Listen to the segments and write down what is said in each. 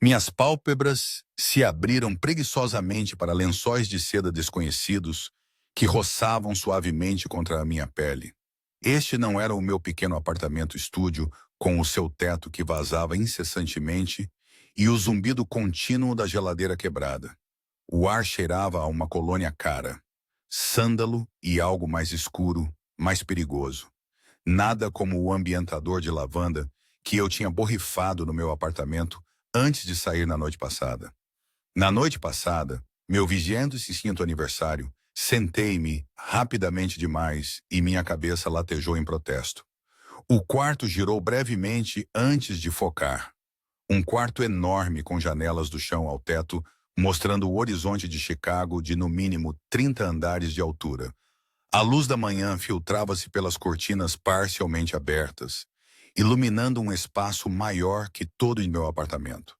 Minhas pálpebras se abriram preguiçosamente para lençóis de seda desconhecidos que roçavam suavemente contra a minha pele. Este não era o meu pequeno apartamento-estúdio com o seu teto que vazava incessantemente e o zumbido contínuo da geladeira quebrada. O ar cheirava a uma colônia cara, sândalo e algo mais escuro, mais perigoso. Nada como o ambientador de lavanda que eu tinha borrifado no meu apartamento antes de sair na noite passada. Na noite passada, meu 25º aniversário, sentei-me rapidamente demais e minha cabeça latejou em protesto. O quarto girou brevemente antes de focar. Um quarto enorme com janelas do chão ao teto, mostrando o horizonte de Chicago de no mínimo 30 andares de altura. A luz da manhã filtrava-se pelas cortinas parcialmente abertas, iluminando um espaço maior que todo em meu apartamento.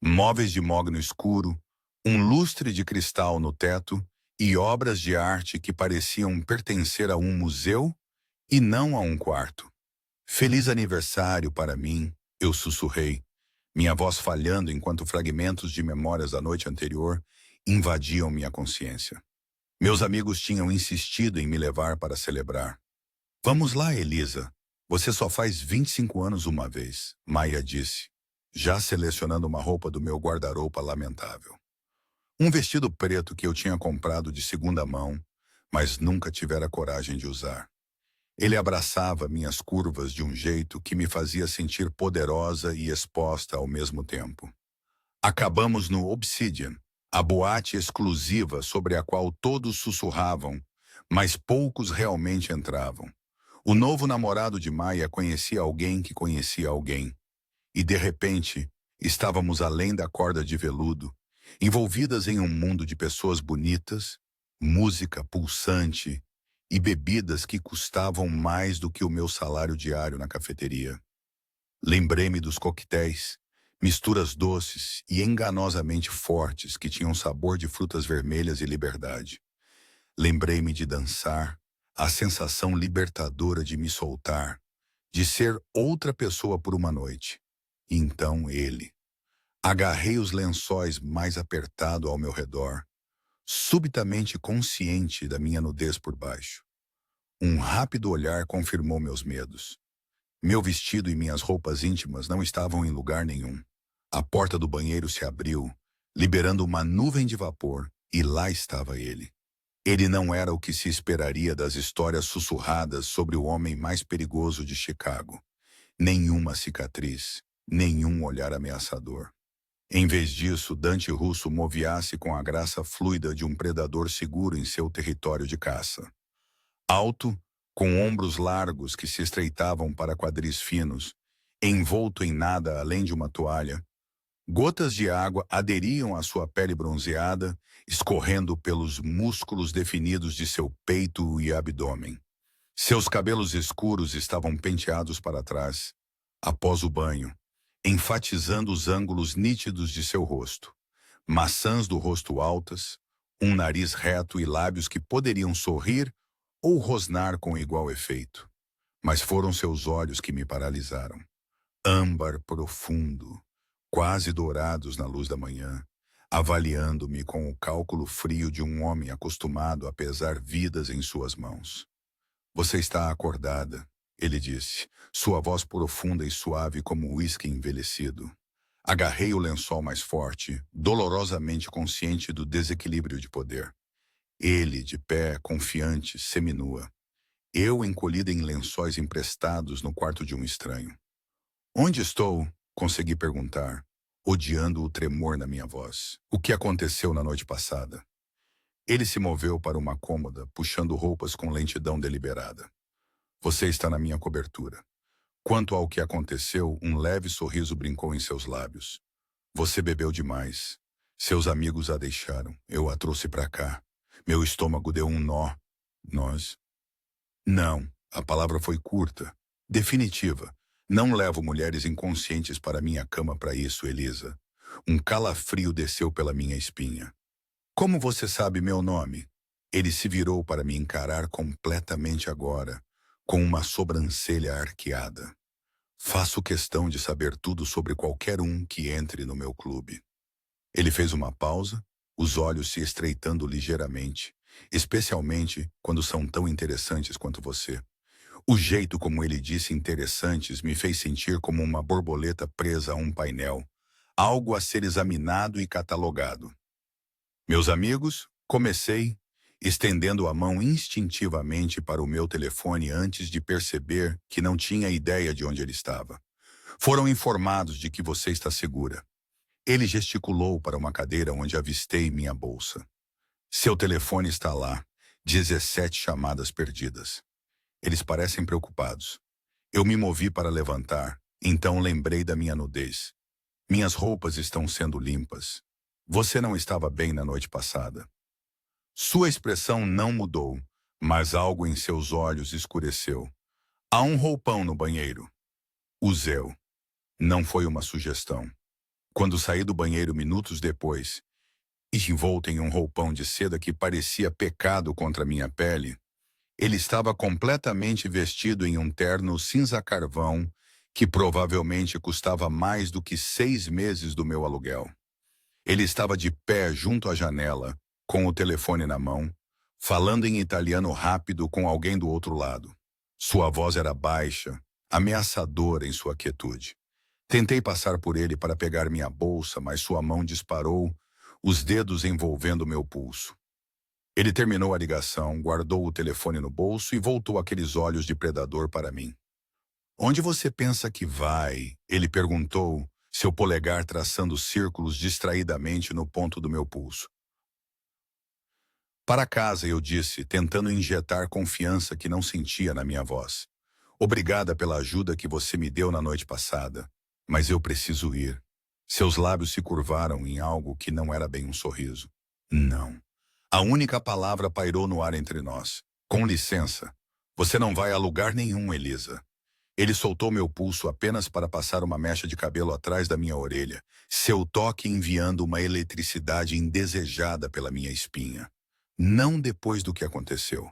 Móveis de mogno escuro, um lustre de cristal no teto e obras de arte que pareciam pertencer a um museu e não a um quarto. Feliz aniversário para mim, eu sussurrei, minha voz falhando enquanto fragmentos de memórias da noite anterior invadiam minha consciência. Meus amigos tinham insistido em me levar para celebrar. Vamos lá, Elisa. Você só faz 25 anos uma vez, Maia disse, já selecionando uma roupa do meu guarda-roupa lamentável. Um vestido preto que eu tinha comprado de segunda mão, mas nunca tivera coragem de usar. Ele abraçava minhas curvas de um jeito que me fazia sentir poderosa e exposta ao mesmo tempo. Acabamos no Obsidian, a boate exclusiva sobre a qual todos sussurravam, mas poucos realmente entravam. O novo namorado de Maia conhecia alguém que conhecia alguém. E, de repente, estávamos além da corda de veludo, envolvidas em um mundo de pessoas bonitas, música pulsante e bebidas que custavam mais do que o meu salário diário na cafeteria. Lembrei-me dos coquetéis, misturas doces e enganosamente fortes que tinham sabor de frutas vermelhas e liberdade. Lembrei-me de dançar, a sensação libertadora de me soltar, de ser outra pessoa por uma noite. E então ele. Agarrei os lençóis mais apertado ao meu redor, subitamente consciente da minha nudez por baixo. Um rápido olhar confirmou meus medos. Meu vestido e minhas roupas íntimas não estavam em lugar nenhum. A porta do banheiro se abriu, liberando uma nuvem de vapor, e lá estava ele. Ele não era o que se esperaria das histórias sussurradas sobre o homem mais perigoso de Chicago. Nenhuma cicatriz, nenhum olhar ameaçador. Em vez disso, Dante Russo movia-se com a graça fluida de um predador seguro em seu território de caça. Alto, com ombros largos que se estreitavam para quadris finos, envolto em nada além de uma toalha, gotas de água aderiam à sua pele bronzeada, escorrendo pelos músculos definidos de seu peito e abdômen. Seus cabelos escuros estavam penteados para trás, após o banho, enfatizando os ângulos nítidos de seu rosto. Maçãs do rosto altas, um nariz reto e lábios que poderiam sorrir ou rosnar com igual efeito. Mas foram seus olhos que me paralisaram. Âmbar profundo, quase dourados na luz da manhã, avaliando-me com o cálculo frio de um homem acostumado a pesar vidas em suas mãos. Você está acordada, ele disse, sua voz profunda e suave como uísque envelhecido. Agarrei o lençol mais forte, dolorosamente consciente do desequilíbrio de poder. Ele, de pé, confiante, seminua. Eu, encolhida em lençóis emprestados no quarto de um estranho. Onde estou? Consegui perguntar, odiando o tremor na minha voz. O que aconteceu na noite passada? Ele se moveu para uma cômoda, puxando roupas com lentidão deliberada. Você está na minha cobertura. Quanto ao que aconteceu, um leve sorriso brincou em seus lábios. Você bebeu demais. Seus amigos a deixaram. Eu a trouxe para cá. Meu estômago deu um nó. Nós? Não, a palavra foi curta, definitiva. Não levo mulheres inconscientes para minha cama para isso, Elisa. Um calafrio desceu pela minha espinha. Como você sabe meu nome? Ele se virou para me encarar completamente agora, com uma sobrancelha arqueada. Faço questão de saber tudo sobre qualquer um que entre no meu clube. Ele fez uma pausa, os olhos se estreitando ligeiramente, especialmente quando são tão interessantes quanto você. O jeito como ele disse interessantes me fez sentir como uma borboleta presa a um painel, algo a ser examinado e catalogado. Meus amigos, comecei, estendendo a mão instintivamente para o meu telefone antes de perceber que não tinha ideia de onde ele estava. Foram informados de que você está segura. Ele gesticulou para uma cadeira onde avistei minha bolsa. Seu telefone está lá, 17 chamadas perdidas. Eles parecem preocupados. Eu me movi para levantar, então lembrei da minha nudez. Minhas roupas estão sendo limpas. Você não estava bem na noite passada. Sua expressão não mudou, mas algo em seus olhos escureceu. Há um roupão no banheiro. Useu. Não foi uma sugestão. Quando saí do banheiro minutos depois, e envolto em um roupão de seda que parecia pecado contra minha pele, ele estava completamente vestido em um terno cinza-carvão que provavelmente custava mais do que 6 meses do meu aluguel. Ele estava de pé junto à janela, com o telefone na mão, falando em italiano rápido com alguém do outro lado. Sua voz era baixa, ameaçadora em sua quietude. Tentei passar por ele para pegar minha bolsa, mas sua mão disparou, os dedos envolvendo meu pulso. Ele terminou a ligação, guardou o telefone no bolso e voltou aqueles olhos de predador para mim. Onde você pensa que vai? Ele perguntou, seu polegar traçando círculos distraidamente no ponto do meu pulso. Para casa, eu disse, tentando injetar confiança que não sentia na minha voz. Obrigada pela ajuda que você me deu na noite passada, mas eu preciso ir. Seus lábios se curvaram em algo que não era bem um sorriso. Não. A única palavra pairou no ar entre nós. Com licença. Você não vai a lugar nenhum, Elisa. Ele soltou meu pulso apenas para passar uma mecha de cabelo atrás da minha orelha, seu toque enviando uma eletricidade indesejada pela minha espinha. Não depois do que aconteceu.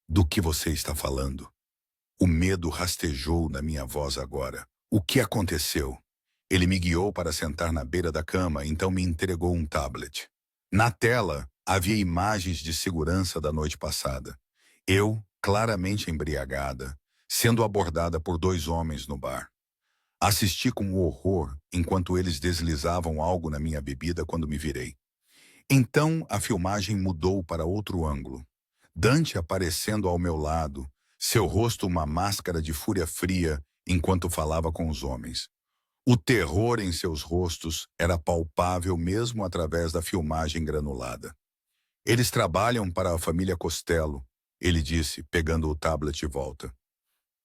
Do que você está falando? O medo rastejou na minha voz agora. O que aconteceu? Ele me guiou para sentar na beira da cama, então me entregou um tablet. Na tela, havia imagens de segurança da noite passada. Eu, claramente embriagada, sendo abordada por 2 homens no bar. Assisti com horror enquanto eles deslizavam algo na minha bebida quando me virei. Então a filmagem mudou para outro ângulo. Dante aparecendo ao meu lado, seu rosto uma máscara de fúria fria enquanto falava com os homens. O terror em seus rostos era palpável mesmo através da filmagem granulada. Eles trabalham para a família Costello, ele disse, pegando o tablet de volta.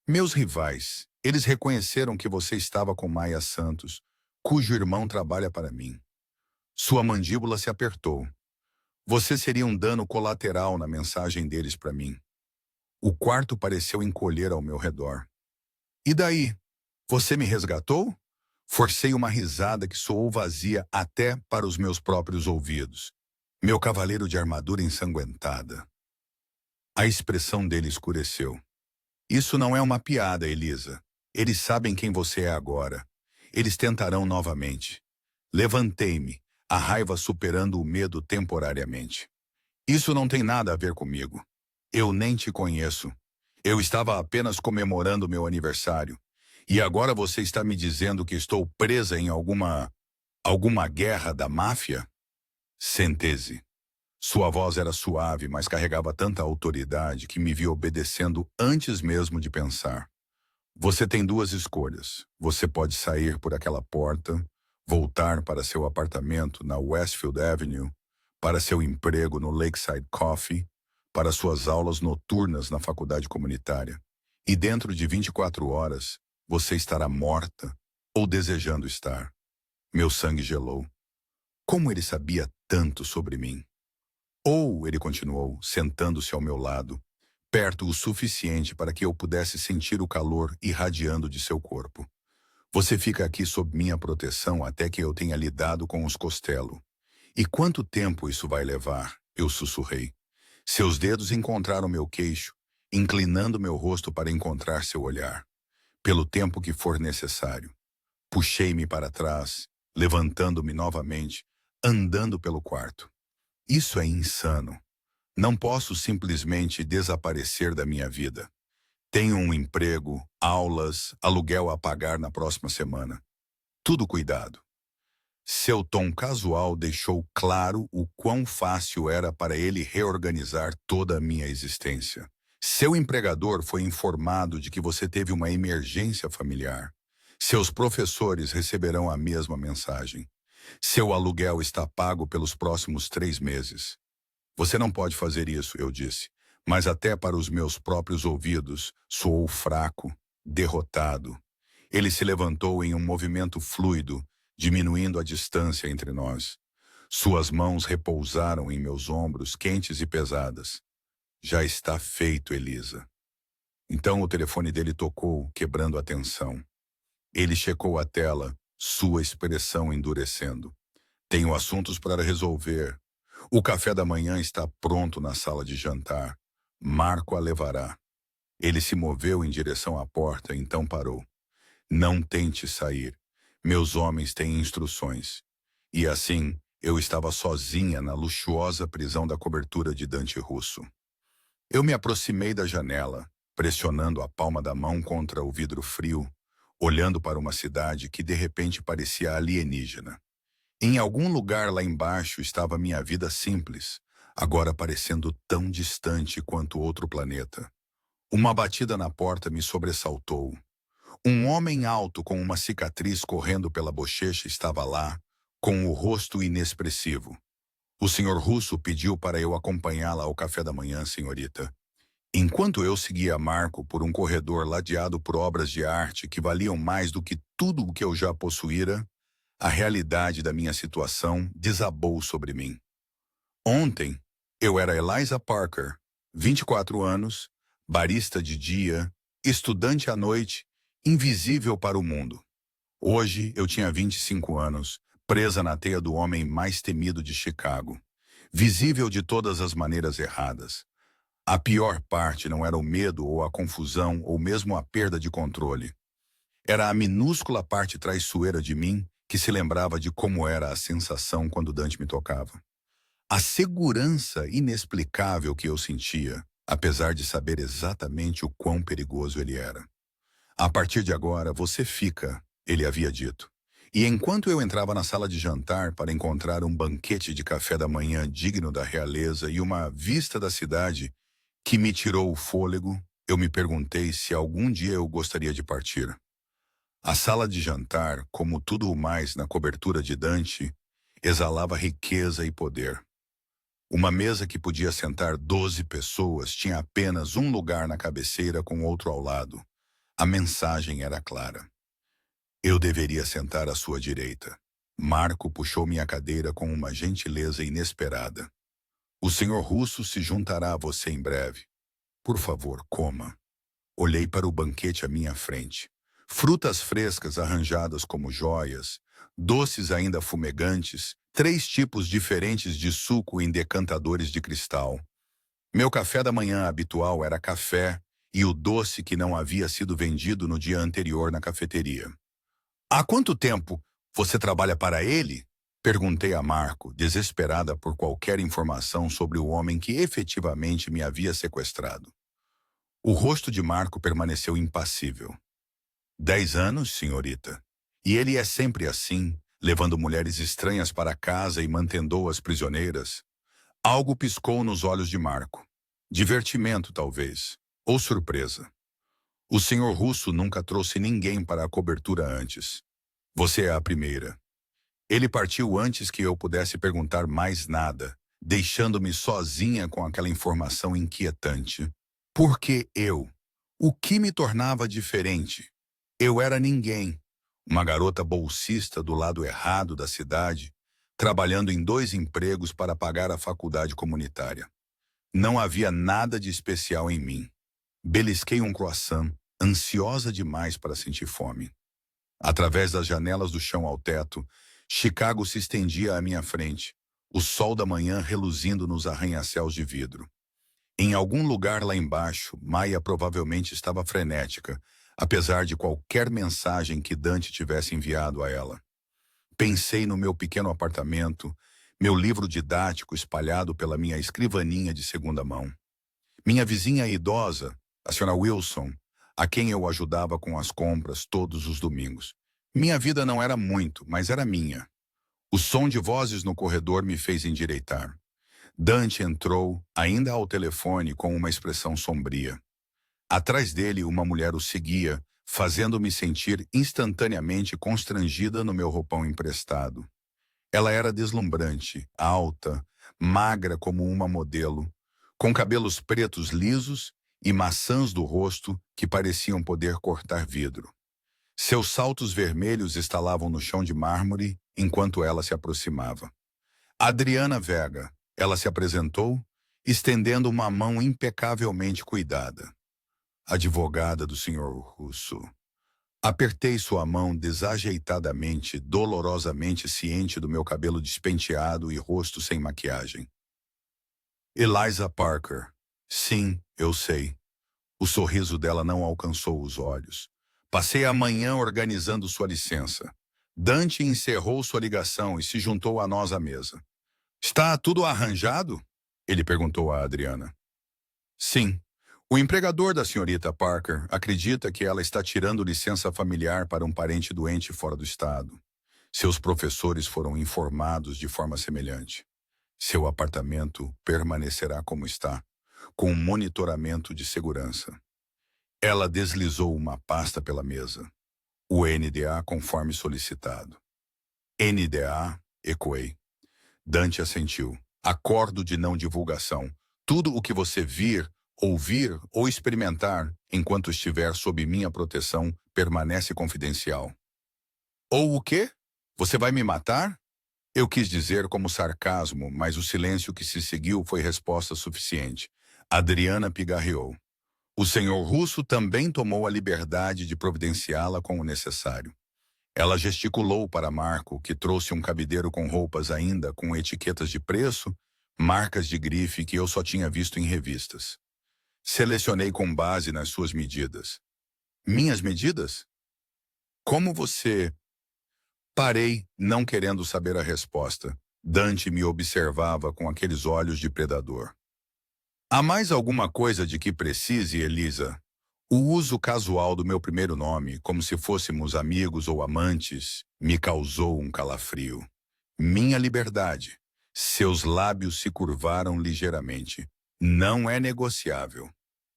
Meus rivais, eles reconheceram que você estava com Maia Santos, cujo irmão trabalha para mim. Sua mandíbula se apertou. Você seria um dano colateral na mensagem deles para mim. O quarto pareceu encolher ao meu redor. E daí? Você me resgatou? Forcei uma risada que soou vazia até para os meus próprios ouvidos. Meu cavaleiro de armadura ensanguentada. A expressão dele escureceu. Isso não é uma piada, Elisa. Eles sabem quem você é agora. Eles tentarão novamente. Levantei-me, a raiva superando o medo temporariamente. Isso não tem nada a ver comigo. Eu nem te conheço. Eu estava apenas comemorando meu aniversário. E agora você está me dizendo que estou presa em alguma guerra da máfia? Sentese. Sua voz era suave, mas carregava tanta autoridade que me vi obedecendo antes mesmo de pensar. Você tem 2 escolhas. Você pode sair por aquela porta, voltar para seu apartamento na Westfield Avenue, para seu emprego no Lakeside Coffee, para suas aulas noturnas na faculdade comunitária. E dentro de 24 horas, você estará morta ou desejando estar. Meu sangue gelou. Como ele sabia tanto sobre mim? Ou, ele continuou, sentando-se ao meu lado, perto o suficiente para que eu pudesse sentir o calor irradiando de seu corpo. Você fica aqui sob minha proteção até que eu tenha lidado com os Costello. E quanto tempo isso vai levar? Eu sussurrei. Seus dedos encontraram meu queixo, inclinando meu rosto para encontrar seu olhar. pelo tempo que for necessário. Puxei-me para trás, levantando-me novamente, andando pelo quarto. Isso é insano. Não posso simplesmente desaparecer da minha vida. Tenho um emprego, aulas, aluguel a pagar na próxima semana. Tudo cuidado. Seu tom casual deixou claro o quão fácil era para ele reorganizar toda a minha existência. Seu empregador foi informado de que você teve uma emergência familiar. Seus professores receberão a mesma mensagem. Seu aluguel está pago pelos próximos 3 meses. Você não pode fazer isso, eu disse, mas até para os meus próprios ouvidos soou fraco, derrotado. Ele se levantou em um movimento fluido, diminuindo a distância entre nós. Suas mãos repousaram em meus ombros, quentes e pesadas. Já está feito, Elisa. Então o telefone dele tocou, quebrando a tensão. Ele checou a tela, sua expressão endurecendo. Tenho assuntos para resolver. O café da manhã está pronto na sala de jantar. Marco a levará. Ele se moveu em direção à porta, então parou. Não tente sair. Meus homens têm instruções. E assim, eu estava sozinha na luxuosa prisão da cobertura de Dante Russo. Eu me aproximei da janela, pressionando a palma da mão contra o vidro frio, olhando para uma cidade que de repente parecia alienígena. Em algum lugar lá embaixo estava minha vida simples, agora parecendo tão distante quanto outro planeta. Uma batida na porta me sobressaltou. Um homem alto com uma cicatriz correndo pela bochecha estava lá, com o rosto inexpressivo. O senhor Russo pediu para eu acompanhá-la ao café da manhã, senhorita. Enquanto eu seguia Marco por um corredor ladeado por obras de arte que valiam mais do que tudo o que eu já possuíra, a realidade da minha situação desabou sobre mim. Ontem, eu era Eliza Parker, 24 anos, barista de dia, estudante à noite, invisível para o mundo. Hoje, eu tinha 25 anos, presa na teia do homem mais temido de Chicago, visível de todas as maneiras erradas. A pior parte não era o medo ou a confusão ou mesmo a perda de controle. Era a minúscula parte traiçoeira de mim que se lembrava de como era a sensação quando Dante me tocava. A segurança inexplicável que eu sentia, apesar de saber exatamente o quão perigoso ele era. A partir de agora, você fica, ele havia dito. E enquanto eu entrava na sala de jantar para encontrar um banquete de café da manhã digno da realeza e uma vista da cidade que me tirou o fôlego, eu me perguntei se algum dia eu gostaria de partir. A sala de jantar, como tudo o mais na cobertura de Dante, exalava riqueza e poder. Uma mesa que podia sentar 12 pessoas tinha apenas um lugar na cabeceira com outro ao lado. A mensagem era clara. Eu deveria sentar à sua direita. Marco puxou minha cadeira com uma gentileza inesperada. O senhor Russo se juntará a você em breve. Por favor, coma. Olhei para o banquete à minha frente. Frutas frescas arranjadas como joias, doces ainda fumegantes, 3 tipos diferentes de suco em decantadores de cristal. Meu café da manhã habitual era café e o doce que não havia sido vendido no dia anterior na cafeteria. Há quanto tempo você trabalha para ele? Perguntei a Marco, desesperada por qualquer informação sobre o homem que efetivamente me havia sequestrado. O rosto de Marco permaneceu impassível. 10 anos, senhorita. E ele é sempre assim, levando mulheres estranhas para casa e mantendo-as prisioneiras. Algo piscou nos olhos de Marco. Divertimento, talvez. Ou surpresa. O senhor Russo nunca trouxe ninguém para a cobertura antes. Você é a primeira. Ele partiu antes que eu pudesse perguntar mais nada, deixando-me sozinha com aquela informação inquietante. Por que eu? O que me tornava diferente? Eu era ninguém, uma garota bolsista do lado errado da cidade, trabalhando em 2 empregos para pagar a faculdade comunitária. Não havia nada de especial em mim. Belisquei um croissant, ansiosa demais para sentir fome. Através das janelas do chão ao teto, Chicago se estendia à minha frente, o sol da manhã reluzindo nos arranha-céus de vidro. Em algum lugar lá embaixo, Maia provavelmente estava frenética, apesar de qualquer mensagem que Dante tivesse enviado a ela. Pensei no meu pequeno apartamento, meu livro didático espalhado pela minha escrivaninha de segunda mão. Minha vizinha idosa, a senhora Wilson, a quem eu ajudava com as compras todos os domingos. Minha vida não era muito, mas era minha. O som de vozes no corredor me fez endireitar. Dante entrou, ainda ao telefone, com uma expressão sombria. Atrás dele, uma mulher o seguia, fazendo-me sentir instantaneamente constrangida no meu roupão emprestado. Ela era deslumbrante, alta, magra como uma modelo, com cabelos pretos lisos e maçãs do rosto que pareciam poder cortar vidro. Seus saltos vermelhos estalavam no chão de mármore enquanto ela se aproximava. Adriana Vega, ela se apresentou, estendendo uma mão impecavelmente cuidada. Advogada do senhor Russo. Apertei sua mão desajeitadamente, dolorosamente ciente do meu cabelo despenteado e rosto sem maquiagem. Eliza Parker. Sim, eu sei. O sorriso dela não alcançou os olhos. Passei a manhã organizando sua licença. Dante encerrou sua ligação e se juntou a nós à mesa. Está tudo arranjado? Ele perguntou a Adriana. Sim. O empregador da senhorita Parker acredita que ela está tirando licença familiar para um parente doente fora do estado. Seus professores foram informados de forma semelhante. Seu apartamento permanecerá como está, com um monitoramento de segurança. Ela deslizou uma pasta pela mesa. O NDA conforme solicitado. NDA, ecoei. Dante assentiu. Acordo de não divulgação. Tudo o que você vir, ouvir ou experimentar enquanto estiver sob minha proteção permanece confidencial. Ou o quê? Você vai me matar? Eu quis dizer como sarcasmo, mas o silêncio que se seguiu foi resposta suficiente. Adriana pigarreou. O senhor Russo também tomou a liberdade de providenciá-la com o necessário. Ela gesticulou para Marco, que trouxe um cabideiro com roupas ainda com etiquetas de preço, marcas de grife que eu só tinha visto em revistas. Selecionei com base nas suas medidas. Minhas medidas? Como você... Parei, não querendo saber a resposta. Dante me observava com aqueles olhos de predador. Há mais alguma coisa de que precise, Elisa? O uso casual do meu primeiro nome, como se fôssemos amigos ou amantes, me causou um calafrio. Minha liberdade. Seus lábios se curvaram ligeiramente. Não é negociável.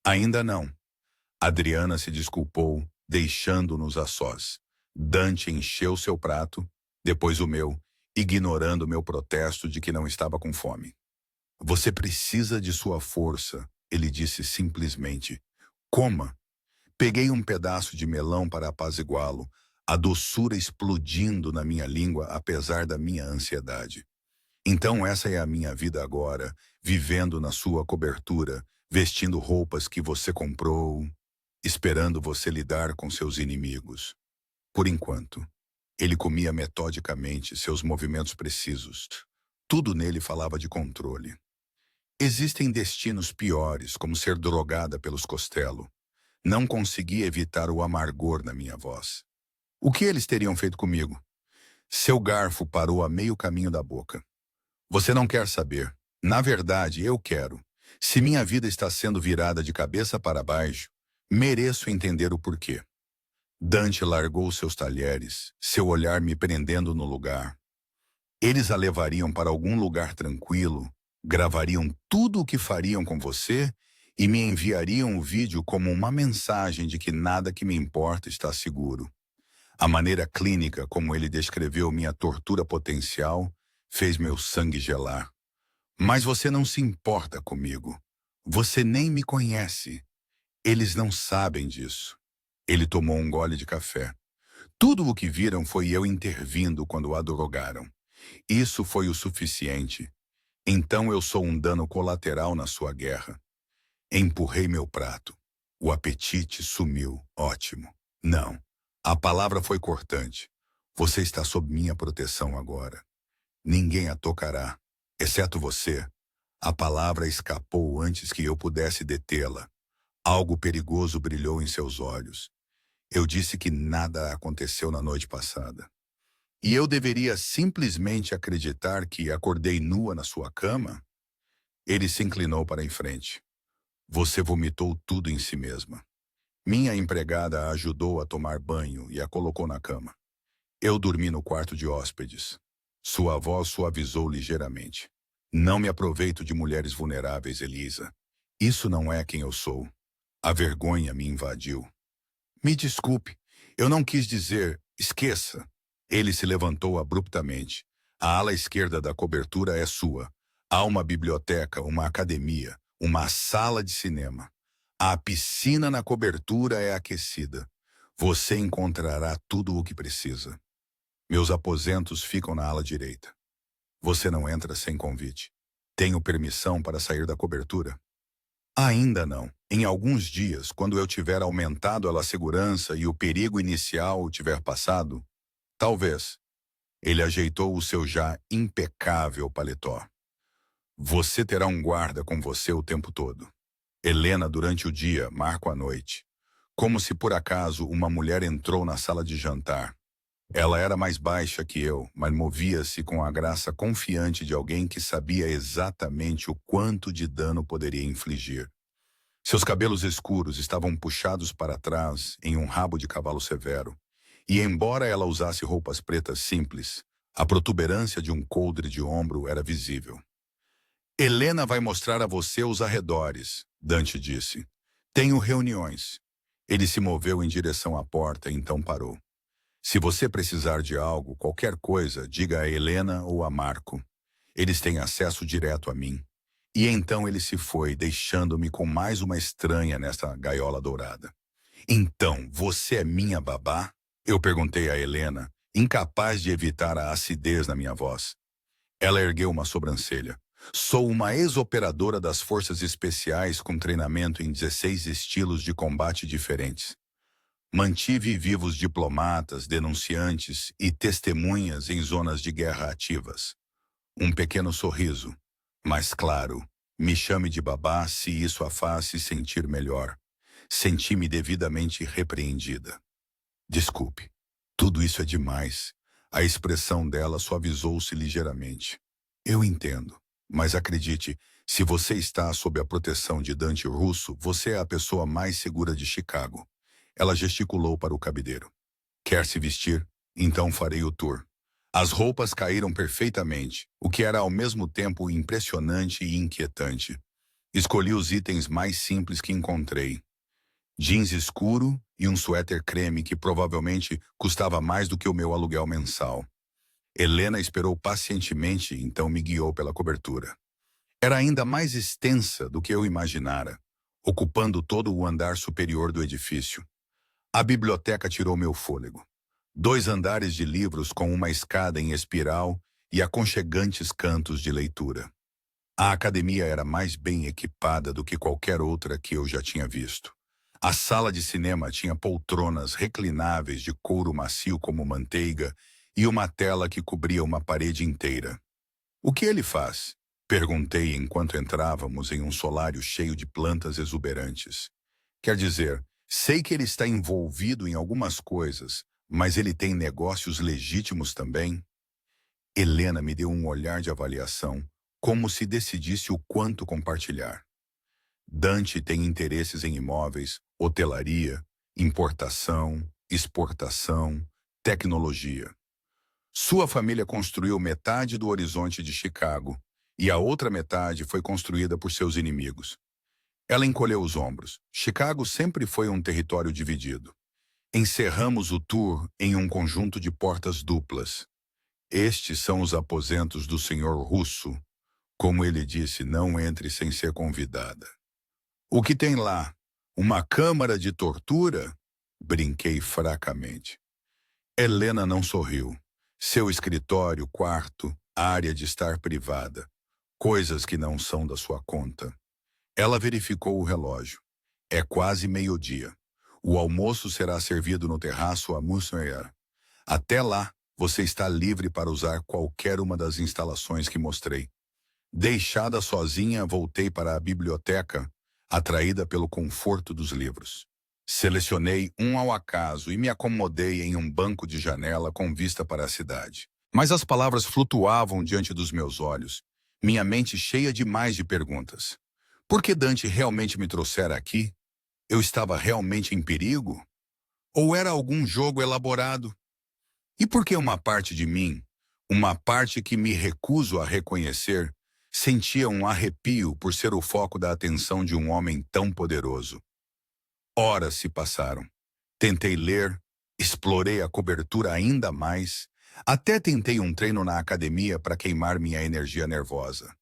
Ainda não. Adriana se desculpou, deixando-nos a sós. Dante encheu seu prato, depois o meu, ignorando meu protesto de que não estava com fome. Você precisa de sua força, ele disse simplesmente. Coma. Peguei um pedaço de melão para apaziguá-lo, a doçura explodindo na minha língua apesar da minha ansiedade. Então essa é a minha vida agora, vivendo na sua cobertura, vestindo roupas que você comprou, esperando você lidar com seus inimigos. Por enquanto, ele comia metodicamente, seus movimentos precisos. Tudo nele falava de controle. Existem destinos piores, como ser drogada pelos Costello. Não consegui evitar o amargor na minha voz. O que eles teriam feito comigo? Seu garfo parou a meio caminho da boca. Você não quer saber. Na verdade, eu quero. Se minha vida está sendo virada de cabeça para baixo, mereço entender o porquê. Dante largou seus talheres, seu olhar me prendendo no lugar. Eles a levariam para algum lugar tranquilo, gravariam tudo o que fariam com você e me enviariam o vídeo como uma mensagem de que nada que me importa está seguro. A maneira clínica como ele descreveu minha tortura potencial fez meu sangue gelar. Mas você não se importa comigo. Você nem me conhece. Eles não sabem disso. Ele tomou um gole de café. Tudo o que viram foi eu intervindo quando a drogaram. Isso foi o suficiente. Então eu sou um dano colateral na sua guerra. Empurrei meu prato. O apetite sumiu. Ótimo. Não. A palavra foi cortante. Você está sob minha proteção agora. Ninguém a tocará, exceto você. A palavra escapou antes que eu pudesse detê-la. Algo perigoso brilhou em seus olhos. Eu disse que nada aconteceu na noite passada. E eu deveria simplesmente acreditar que acordei nua na sua cama? Ele se inclinou para em frente. Você vomitou tudo em si mesma. Minha empregada a ajudou a tomar banho e a colocou na cama. Eu dormi no quarto de hóspedes. Sua voz suavizou ligeiramente. Não me aproveito de mulheres vulneráveis, Elisa. Isso não é quem eu sou. A vergonha me invadiu. Me desculpe, eu não quis dizer, esqueça. Ele se levantou abruptamente. A ala esquerda da cobertura é sua. Há uma biblioteca, uma academia, uma sala de cinema. A piscina na cobertura é aquecida. Você encontrará tudo o que precisa. Meus aposentos ficam na ala direita. Você não entra sem convite. Tenho permissão para sair da cobertura? Ainda não. Em alguns dias, quando eu tiver aumentado a segurança e o perigo inicial tiver passado, talvez. Ele ajeitou o seu já impecável paletó. Você terá um guarda com você o tempo todo. Helena durante o dia, Marco à noite. Como se por acaso uma mulher entrou na sala de jantar. Ela era mais baixa que eu, mas movia-se com a graça confiante de alguém que sabia exatamente o quanto de dano poderia infligir. Seus cabelos escuros estavam puxados para trás em um rabo de cavalo severo, e embora ela usasse roupas pretas simples, a protuberância de um coldre de ombro era visível. Helena vai mostrar a você os arredores, Dante disse. Tenho reuniões. Ele se moveu em direção à porta, então parou. Se você precisar de algo, qualquer coisa, diga a Helena ou a Marco. Eles têm acesso direto a mim. E então ele se foi, deixando-me com mais uma estranha nesta gaiola dourada. Então, você é minha babá? Eu perguntei a Helena, incapaz de evitar a acidez na minha voz. Ela ergueu uma sobrancelha. Sou uma ex-operadora das forças especiais com treinamento em 16 estilos de combate diferentes. Mantive vivos diplomatas, denunciantes e testemunhas em zonas de guerra ativas. Um pequeno sorriso. Mas claro, me chame de babá se isso a faz se sentir melhor. Senti-me devidamente repreendida. Desculpe, tudo isso é demais. A expressão dela suavizou-se ligeiramente. Eu entendo, mas acredite, se você está sob a proteção de Dante Russo, você é a pessoa mais segura de Chicago. Ela gesticulou para o cabideiro. Quer se vestir? Então farei o tour. As roupas caíram perfeitamente, o que era ao mesmo tempo impressionante e inquietante. Escolhi os itens mais simples que encontrei. Jeans escuro e um suéter creme que provavelmente custava mais do que o meu aluguel mensal. Helena esperou pacientemente, então me guiou pela cobertura. Era ainda mais extensa do que eu imaginara, ocupando todo o andar superior do edifício. A biblioteca tirou meu fôlego. 2 andares de livros com uma escada em espiral e aconchegantes cantos de leitura. A academia era mais bem equipada do que qualquer outra que eu já tinha visto. A sala de cinema tinha poltronas reclináveis de couro macio como manteiga e uma tela que cobria uma parede inteira. O que ele faz? Perguntei enquanto entrávamos em um solário cheio de plantas exuberantes. Quer dizer, sei que ele está envolvido em algumas coisas, mas ele tem negócios legítimos também? Helena me deu um olhar de avaliação, como se decidisse o quanto compartilhar. Dante tem interesses em imóveis, hotelaria, importação, exportação, tecnologia. Sua família construiu metade do horizonte de Chicago, e a outra metade foi construída por seus inimigos. Ela encolheu os ombros. Chicago sempre foi um território dividido. Encerramos o tour em um conjunto de portas duplas. Estes são os aposentos do senhor Russo. Como ele disse, não entre sem ser convidada. O que tem lá? Uma câmara de tortura? Brinquei fracamente. Helena não sorriu. Seu escritório, quarto, área de estar privada. Coisas que não são da sua conta. Ela verificou o relógio. É quase meio-dia. O almoço será servido no terraço à Mussoyer. Até lá, você está livre para usar qualquer uma das instalações que mostrei. Deixada sozinha, voltei para a biblioteca, atraída pelo conforto dos livros. Selecionei um ao acaso e me acomodei em um banco de janela com vista para a cidade. Mas as palavras flutuavam diante dos meus olhos, minha mente cheia demais de perguntas. Por que Dante realmente me trouxera aqui? Eu estava realmente em perigo? Ou era algum jogo elaborado? E por que uma parte de mim, uma parte que me recuso a reconhecer, sentia um arrepio por ser o foco da atenção de um homem tão poderoso? Horas se passaram. Tentei ler, explorei a cobertura ainda mais, até tentei um treino na academia para queimar minha energia nervosa.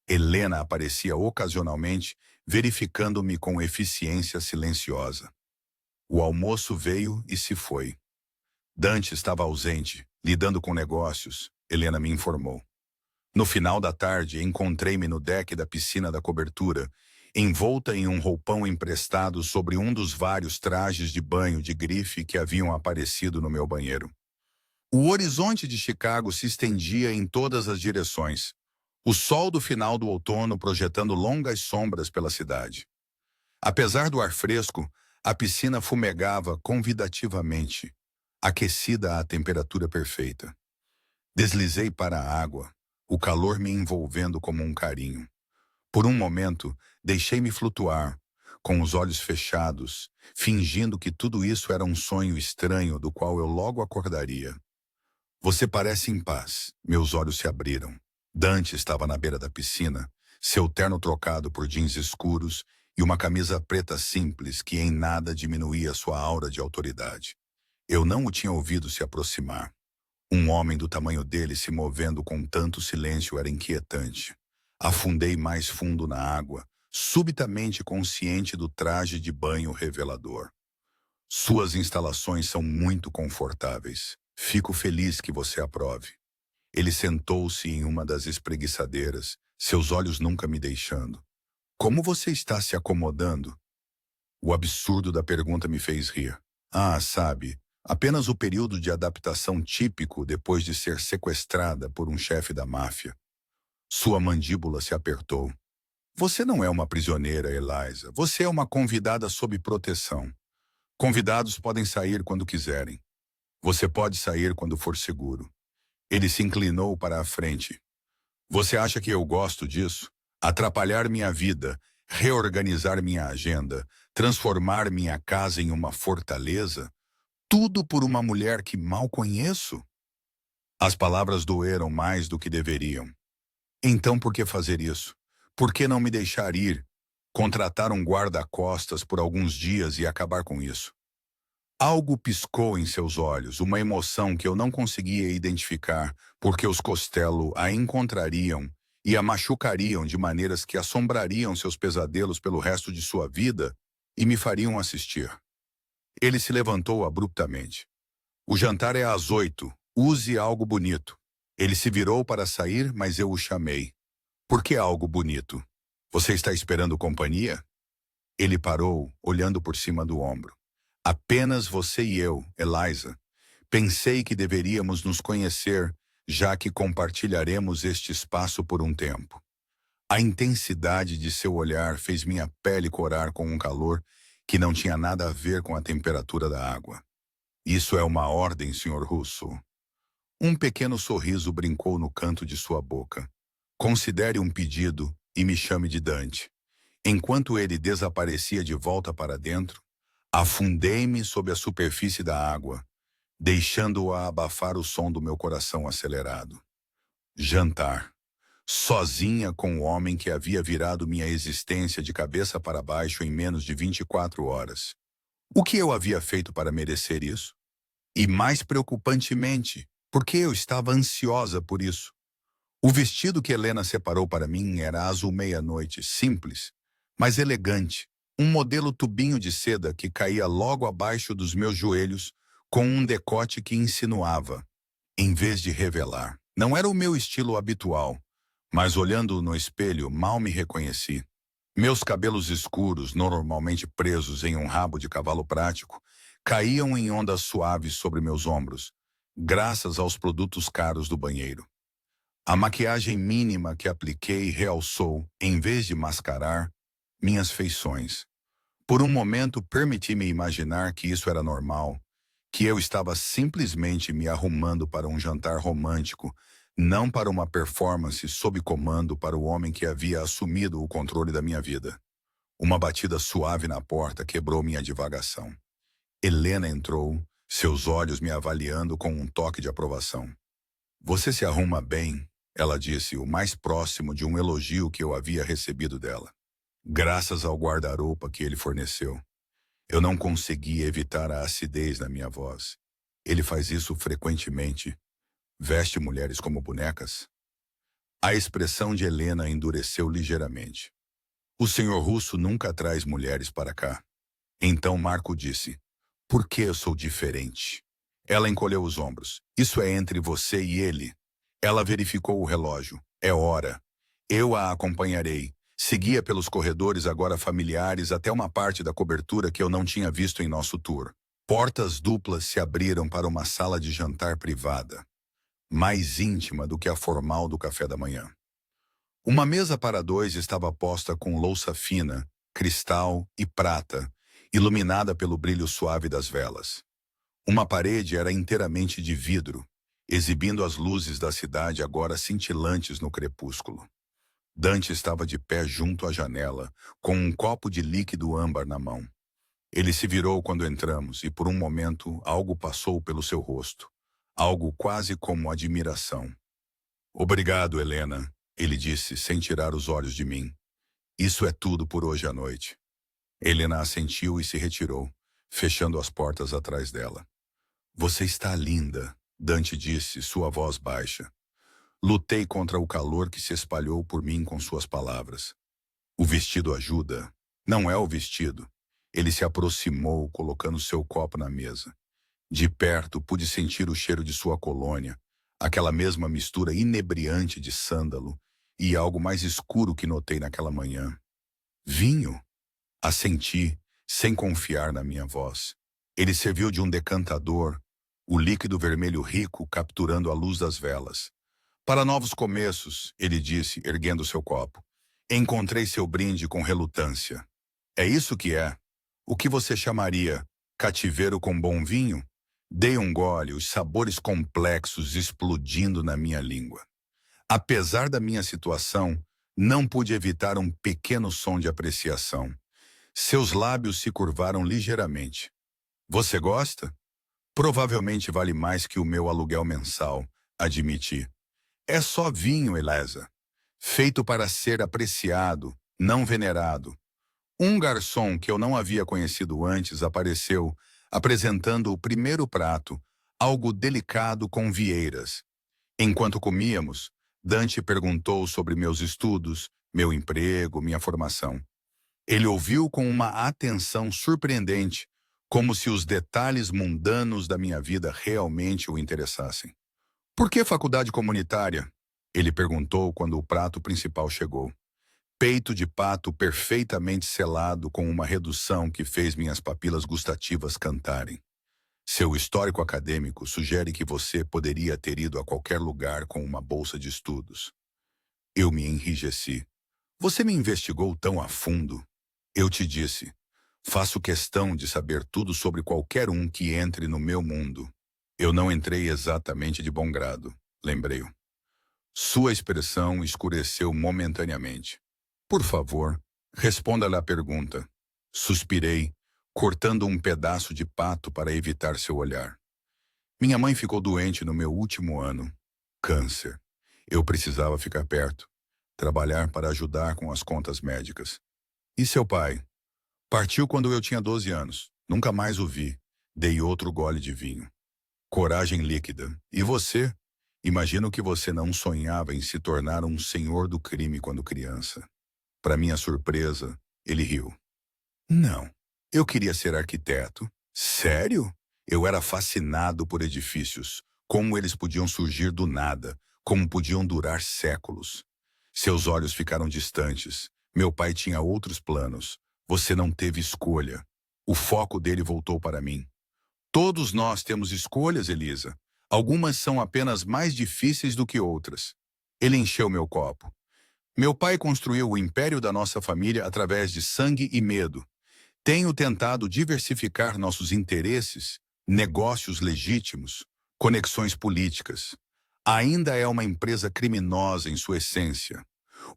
Helena aparecia ocasionalmente, verificando-me com eficiência silenciosa. O almoço veio e se foi. Dante estava ausente, lidando com negócios, Helena me informou. No final da tarde, encontrei-me no deck da piscina da cobertura, envolta em um roupão emprestado sobre um dos vários trajes de banho de grife que haviam aparecido no meu banheiro. O horizonte de Chicago se estendia em todas as direções, o sol do final do outono projetando longas sombras pela cidade. Apesar do ar fresco, a piscina fumegava convidativamente, aquecida à temperatura perfeita. Deslizei para a água, o calor me envolvendo como um carinho. Por um momento, deixei-me flutuar, com os olhos fechados, fingindo que tudo isso era um sonho estranho do qual eu logo acordaria. Você parece em paz. Meus olhos se abriram. Dante estava na beira da piscina, seu terno trocado por jeans escuros e uma camisa preta simples que em nada diminuía sua aura de autoridade. Eu não o tinha ouvido se aproximar. Um homem do tamanho dele se movendo com tanto silêncio era inquietante. Afundei mais fundo na água, subitamente consciente do traje de banho revelador. Suas instalações são muito confortáveis. Fico feliz que você aprove. Ele sentou-se em uma das espreguiçadeiras, seus olhos nunca me deixando. Como você está se acomodando? O absurdo da pergunta me fez rir. Ah, sabe, apenas o período de adaptação típico depois de ser sequestrada por um chefe da máfia. Sua mandíbula se apertou. Você não é uma prisioneira, Eliza. Você é uma convidada sob proteção. Convidados podem sair quando quiserem. Você pode sair quando for seguro. Ele se inclinou para a frente. Você acha que eu gosto disso? Atrapalhar minha vida, reorganizar minha agenda, transformar minha casa em uma fortaleza? Tudo por uma mulher que mal conheço? As palavras doeram mais do que deveriam. Então por que fazer isso? Por que não me deixar ir, contratar um guarda-costas por alguns dias e acabar com isso? Algo piscou em seus olhos, uma emoção que eu não conseguia identificar, porque os Costello a encontrariam e a machucariam de maneiras que assombrariam seus pesadelos pelo resto de sua vida e me fariam assistir. Ele se levantou abruptamente. O jantar é às 8. Use algo bonito. Ele se virou para sair, mas eu o chamei. Por que algo bonito? Você está esperando companhia? Ele parou, olhando por cima do ombro. Apenas você e eu, Eliza. Pensei que deveríamos nos conhecer, já que compartilharemos este espaço por um tempo. A intensidade de seu olhar fez minha pele corar com um calor que não tinha nada a ver com a temperatura da água. Isso é uma ordem, Sr. Russo. Um pequeno sorriso brincou no canto de sua boca. Considere um pedido e me chame de Dante. Enquanto ele desaparecia de volta para dentro, afundei-me sob a superfície da água, deixando-a abafar o som do meu coração acelerado. Jantar. Sozinha com o homem que havia virado minha existência de cabeça para baixo em menos de 24 horas. O que eu havia feito para merecer isso? E mais preocupantemente, por que eu estava ansiosa por isso? O vestido que Helena separou para mim era azul meia-noite, simples, mas elegante. Um modelo tubinho de seda que caía logo abaixo dos meus joelhos, com um decote que insinuava, em vez de revelar. Não era o meu estilo habitual, mas olhando no espelho, mal me reconheci. Meus cabelos escuros, normalmente presos em um rabo de cavalo prático, caíam em ondas suaves sobre meus ombros, graças aos produtos caros do banheiro. A maquiagem mínima que apliquei realçou, em vez de mascarar, minhas feições. Por um momento, permiti-me imaginar que isso era normal, que eu estava simplesmente me arrumando para um jantar romântico, não para uma performance sob comando para o homem que havia assumido o controle da minha vida. Uma batida suave na porta quebrou minha divagação. Helena entrou, seus olhos me avaliando com um toque de aprovação. Você se arruma bem, ela disse, o mais próximo de um elogio que eu havia recebido dela. Graças ao guarda-roupa que ele forneceu. Eu não conseguia evitar a acidez na minha voz. Ele faz isso frequentemente. Veste mulheres como bonecas? A expressão de Helena endureceu ligeiramente. O senhor russo nunca traz mulheres para cá. Então Marco disse, por que eu sou diferente? Ela encolheu os ombros. Isso é entre você e ele. Ela verificou o relógio. É hora. Eu a acompanharei. Seguia pelos corredores agora familiares até uma parte da cobertura que eu não tinha visto em nosso tour. Portas duplas se abriram para uma sala de jantar privada, mais íntima do que a formal do café da manhã. Uma mesa para dois estava posta com louça fina, cristal e prata, iluminada pelo brilho suave das velas. Uma parede era inteiramente de vidro, exibindo as luzes da cidade agora cintilantes no crepúsculo. Dante estava de pé junto à janela, com um copo de líquido âmbar na mão. Ele se virou quando entramos e, por um momento, algo passou pelo seu rosto. Algo quase como admiração. Obrigado, Helena, ele disse, sem tirar os olhos de mim. Isso é tudo por hoje à noite. Helena assentiu e se retirou, fechando as portas atrás dela. Você está linda, Dante disse, sua voz baixa. Lutei contra o calor que se espalhou por mim com suas palavras. O vestido ajuda. Não é o vestido. Ele se aproximou, colocando seu copo na mesa. De perto, pude sentir o cheiro de sua colônia, aquela mesma mistura inebriante de sândalo e algo mais escuro que notei naquela manhã. Vinho? Assenti, sem confiar na minha voz. Ele serviu de um decantador, o líquido vermelho rico capturando a luz das velas. Para novos começos, ele disse, erguendo seu copo. Encontrei seu brinde com relutância. É isso que é. O que você chamaria cativeiro com bom vinho? Dei um gole, os sabores complexos explodindo na minha língua. Apesar da minha situação, não pude evitar um pequeno som de apreciação. Seus lábios se curvaram ligeiramente. Você gosta? Provavelmente vale mais que o meu aluguel mensal, admiti. É só vinho, Elisa. Feito para ser apreciado, não venerado. Um garçom que eu não havia conhecido antes apareceu, apresentando o primeiro prato, algo delicado com vieiras. Enquanto comíamos, Dante perguntou sobre meus estudos, meu emprego, minha formação. Ele ouviu com uma atenção surpreendente, como se os detalhes mundanos da minha vida realmente o interessassem. Por que faculdade comunitária? Ele perguntou quando o prato principal chegou. Peito de pato perfeitamente selado com uma redução que fez minhas papilas gustativas cantarem. Seu histórico acadêmico sugere que você poderia ter ido a qualquer lugar com uma bolsa de estudos. Eu me enrijeci. Você me investigou tão a fundo. Eu te disse, faço questão de saber tudo sobre qualquer um que entre no meu mundo. Eu não entrei exatamente de bom grado, lembrei-o. Sua expressão escureceu momentaneamente. Por favor, responda-lhe a pergunta. Suspirei, cortando um pedaço de pato para evitar seu olhar. Minha mãe ficou doente no meu último ano. Câncer. Eu precisava ficar perto, trabalhar para ajudar com as contas médicas. E seu pai? Partiu quando eu tinha 12 anos. Nunca mais o vi. Dei outro gole de vinho. Coragem líquida. E você? Imagino que você não sonhava em se tornar um senhor do crime quando criança. Para minha surpresa, ele riu. Não, eu queria ser arquiteto. Sério? Eu era fascinado por edifícios, como eles podiam surgir do nada, como podiam durar séculos. Seus olhos ficaram distantes. Meu pai tinha outros planos. Você não teve escolha. O foco dele voltou para mim. Todos nós temos escolhas, Elisa. Algumas são apenas mais difíceis do que outras. Ele encheu meu copo. Meu pai construiu o império da nossa família através de sangue e medo. Tenho tentado diversificar nossos interesses, negócios legítimos, conexões políticas. Ainda é uma empresa criminosa em sua essência.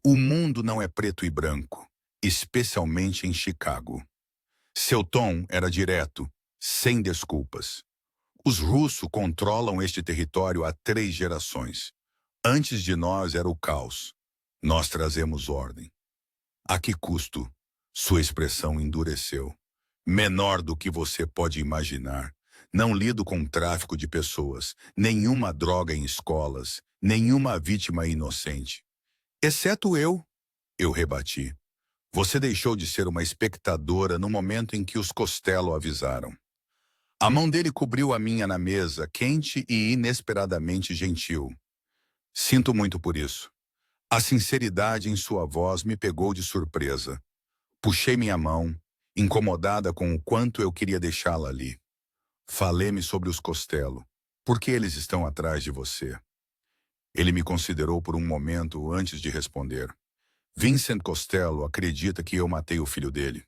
O mundo não é preto e branco, especialmente em Chicago. Seu tom era direto, sem desculpas. Os russos controlam este território há 3 gerações. Antes de nós era o caos. Nós trazemos ordem. A que custo? Sua expressão endureceu. Menor do que você pode imaginar. Não lido com tráfico de pessoas, nenhuma droga em escolas, nenhuma vítima inocente. Exceto eu rebati. Você deixou de ser uma espectadora no momento em que os Costello avisaram. A mão dele cobriu a minha na mesa, quente e inesperadamente gentil. Sinto muito por isso. A sinceridade em sua voz me pegou de surpresa. Puxei minha mão, incomodada com o quanto eu queria deixá-la ali. Falei-me sobre os Costello. Por que eles estão atrás de você? Ele me considerou por um momento antes de responder. Vincent Costello acredita que eu matei o filho dele.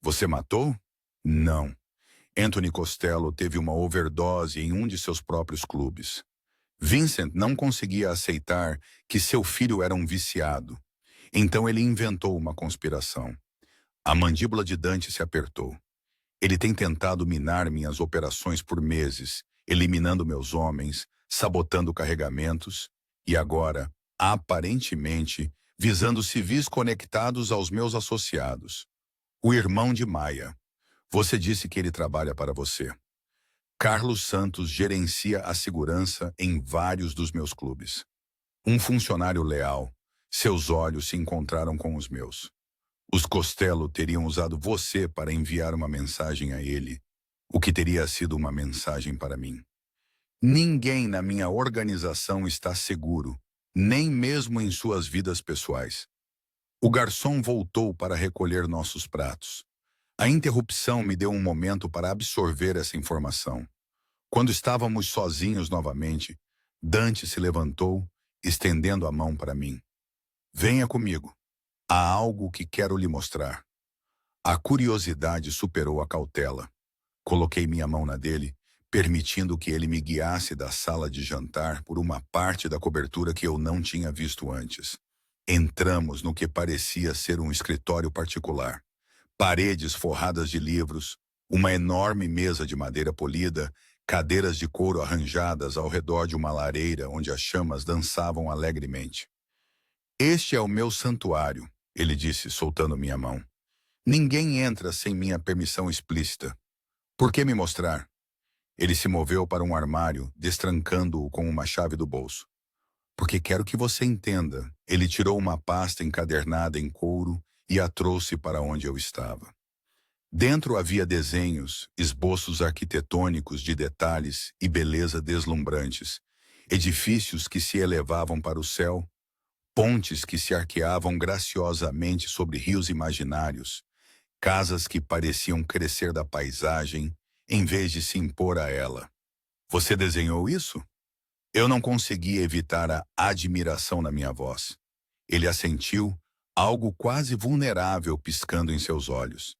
Você matou? Não. Anthony Costello teve uma overdose em um de seus próprios clubes. Vincent não conseguia aceitar que seu filho era um viciado. Então ele inventou uma conspiração. A mandíbula de Dante se apertou. Ele tem tentado minar minhas operações por meses, eliminando meus homens, sabotando carregamentos e agora, aparentemente, visando civis conectados aos meus associados. O irmão de Maia. Você disse que ele trabalha para você. Carlos Santos gerencia a segurança em vários dos meus clubes. Um funcionário leal. Seus olhos se encontraram com os meus. Os Costello teriam usado você para enviar uma mensagem a ele, o que teria sido uma mensagem para mim. Ninguém na minha organização está seguro, nem mesmo em suas vidas pessoais. O garçom voltou para recolher nossos pratos. A interrupção me deu um momento para absorver essa informação. Quando estávamos sozinhos novamente, Dante se levantou, estendendo a mão para mim. Venha comigo. Há algo que quero lhe mostrar. A curiosidade superou a cautela. Coloquei minha mão na dele, permitindo que ele me guiasse da sala de jantar por uma parte da cobertura que eu não tinha visto antes. Entramos no que parecia ser um escritório particular. Paredes forradas de livros, uma enorme mesa de madeira polida, cadeiras de couro arranjadas ao redor de uma lareira onde as chamas dançavam alegremente. Este é o meu santuário, ele disse, soltando minha mão. Ninguém entra sem minha permissão explícita. Por que me mostrar? Ele se moveu para um armário, destrancando-o com uma chave do bolso. Porque quero que você entenda. Ele tirou uma pasta encadernada em couro e a trouxe para onde eu estava. Dentro havia desenhos, esboços arquitetônicos de detalhes e beleza deslumbrantes, edifícios que se elevavam para o céu, pontes que se arqueavam graciosamente sobre rios imaginários, casas que pareciam crescer da paisagem em vez de se impor a ela. Você desenhou isso? Eu não conseguia evitar a admiração na minha voz. Ele assentiu, algo quase vulnerável piscando em seus olhos.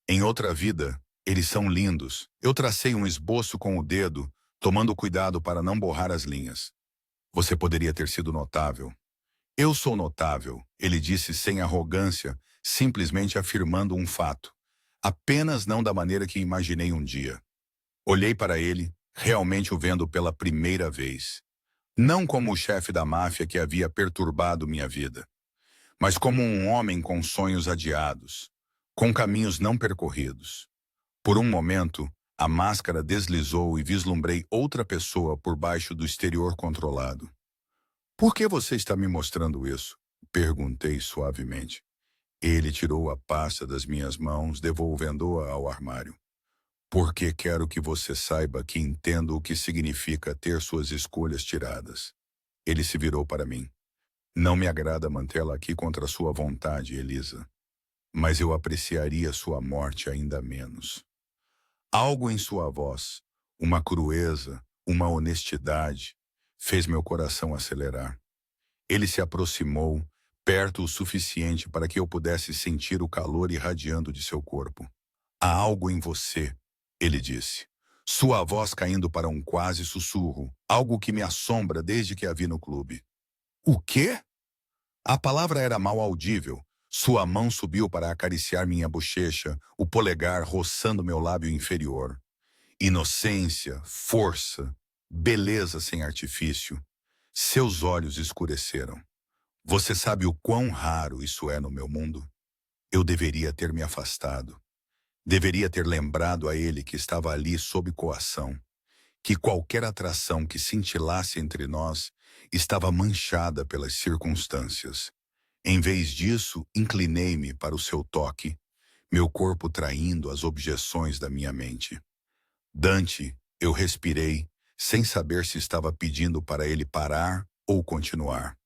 Em outra vida, eles são lindos. Eu tracei um esboço com o dedo, tomando cuidado para não borrar as linhas. Você poderia ter sido notável. Eu sou notável, ele disse sem arrogância, simplesmente afirmando um fato. Apenas não da maneira que imaginei um dia. Olhei para ele, realmente o vendo pela primeira vez. Não como o chefe da máfia que havia perturbado minha vida, mas como um homem com sonhos adiados, com caminhos não percorridos. Por um momento, a máscara deslizou e vislumbrei outra pessoa por baixo do exterior controlado. Por que você está me mostrando isso? Perguntei suavemente. Ele tirou a pasta das minhas mãos, devolvendo-a ao armário. Porque quero que você saiba que entendo o que significa ter suas escolhas tiradas. Ele se virou para mim. Não me agrada mantê-la aqui contra sua vontade, Elisa. Mas eu apreciaria sua morte ainda menos. Algo em sua voz, uma crueza, uma honestidade, fez meu coração acelerar. Ele se aproximou, perto o suficiente para que eu pudesse sentir o calor irradiando de seu corpo. Há algo em você, ele disse. Sua voz caindo para um quase sussurro, algo que me assombra desde que a vi no clube. O quê? A palavra era mal audível. Sua mão subiu para acariciar minha bochecha, o polegar roçando meu lábio inferior. Inocência, força, beleza sem artifício. Seus olhos escureceram. Você sabe o quão raro isso é no meu mundo? Eu deveria ter me afastado. Deveria ter lembrado a ele que estava ali sob coação, que qualquer atração que cintilasse entre nós estava manchada pelas circunstâncias. Em vez disso, inclinei-me para o seu toque, meu corpo traindo as objeções da minha mente. Dante, eu respirei, sem saber se estava pedindo para ele parar ou continuar.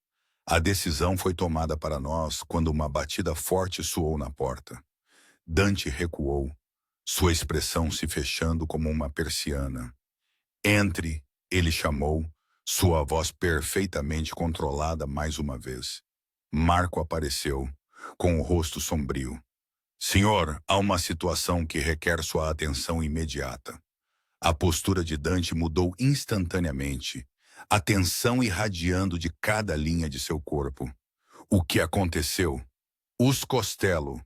A decisão foi tomada para nós quando uma batida forte soou na porta. Dante recuou, sua expressão se fechando como uma persiana. Entre, ele chamou, sua voz perfeitamente controlada mais uma vez. Marco apareceu, com o rosto sombrio. Senhor, há uma situação que requer sua atenção imediata. A postura de Dante mudou instantaneamente, a tensão irradiando de cada linha de seu corpo. O que aconteceu? Os Costello.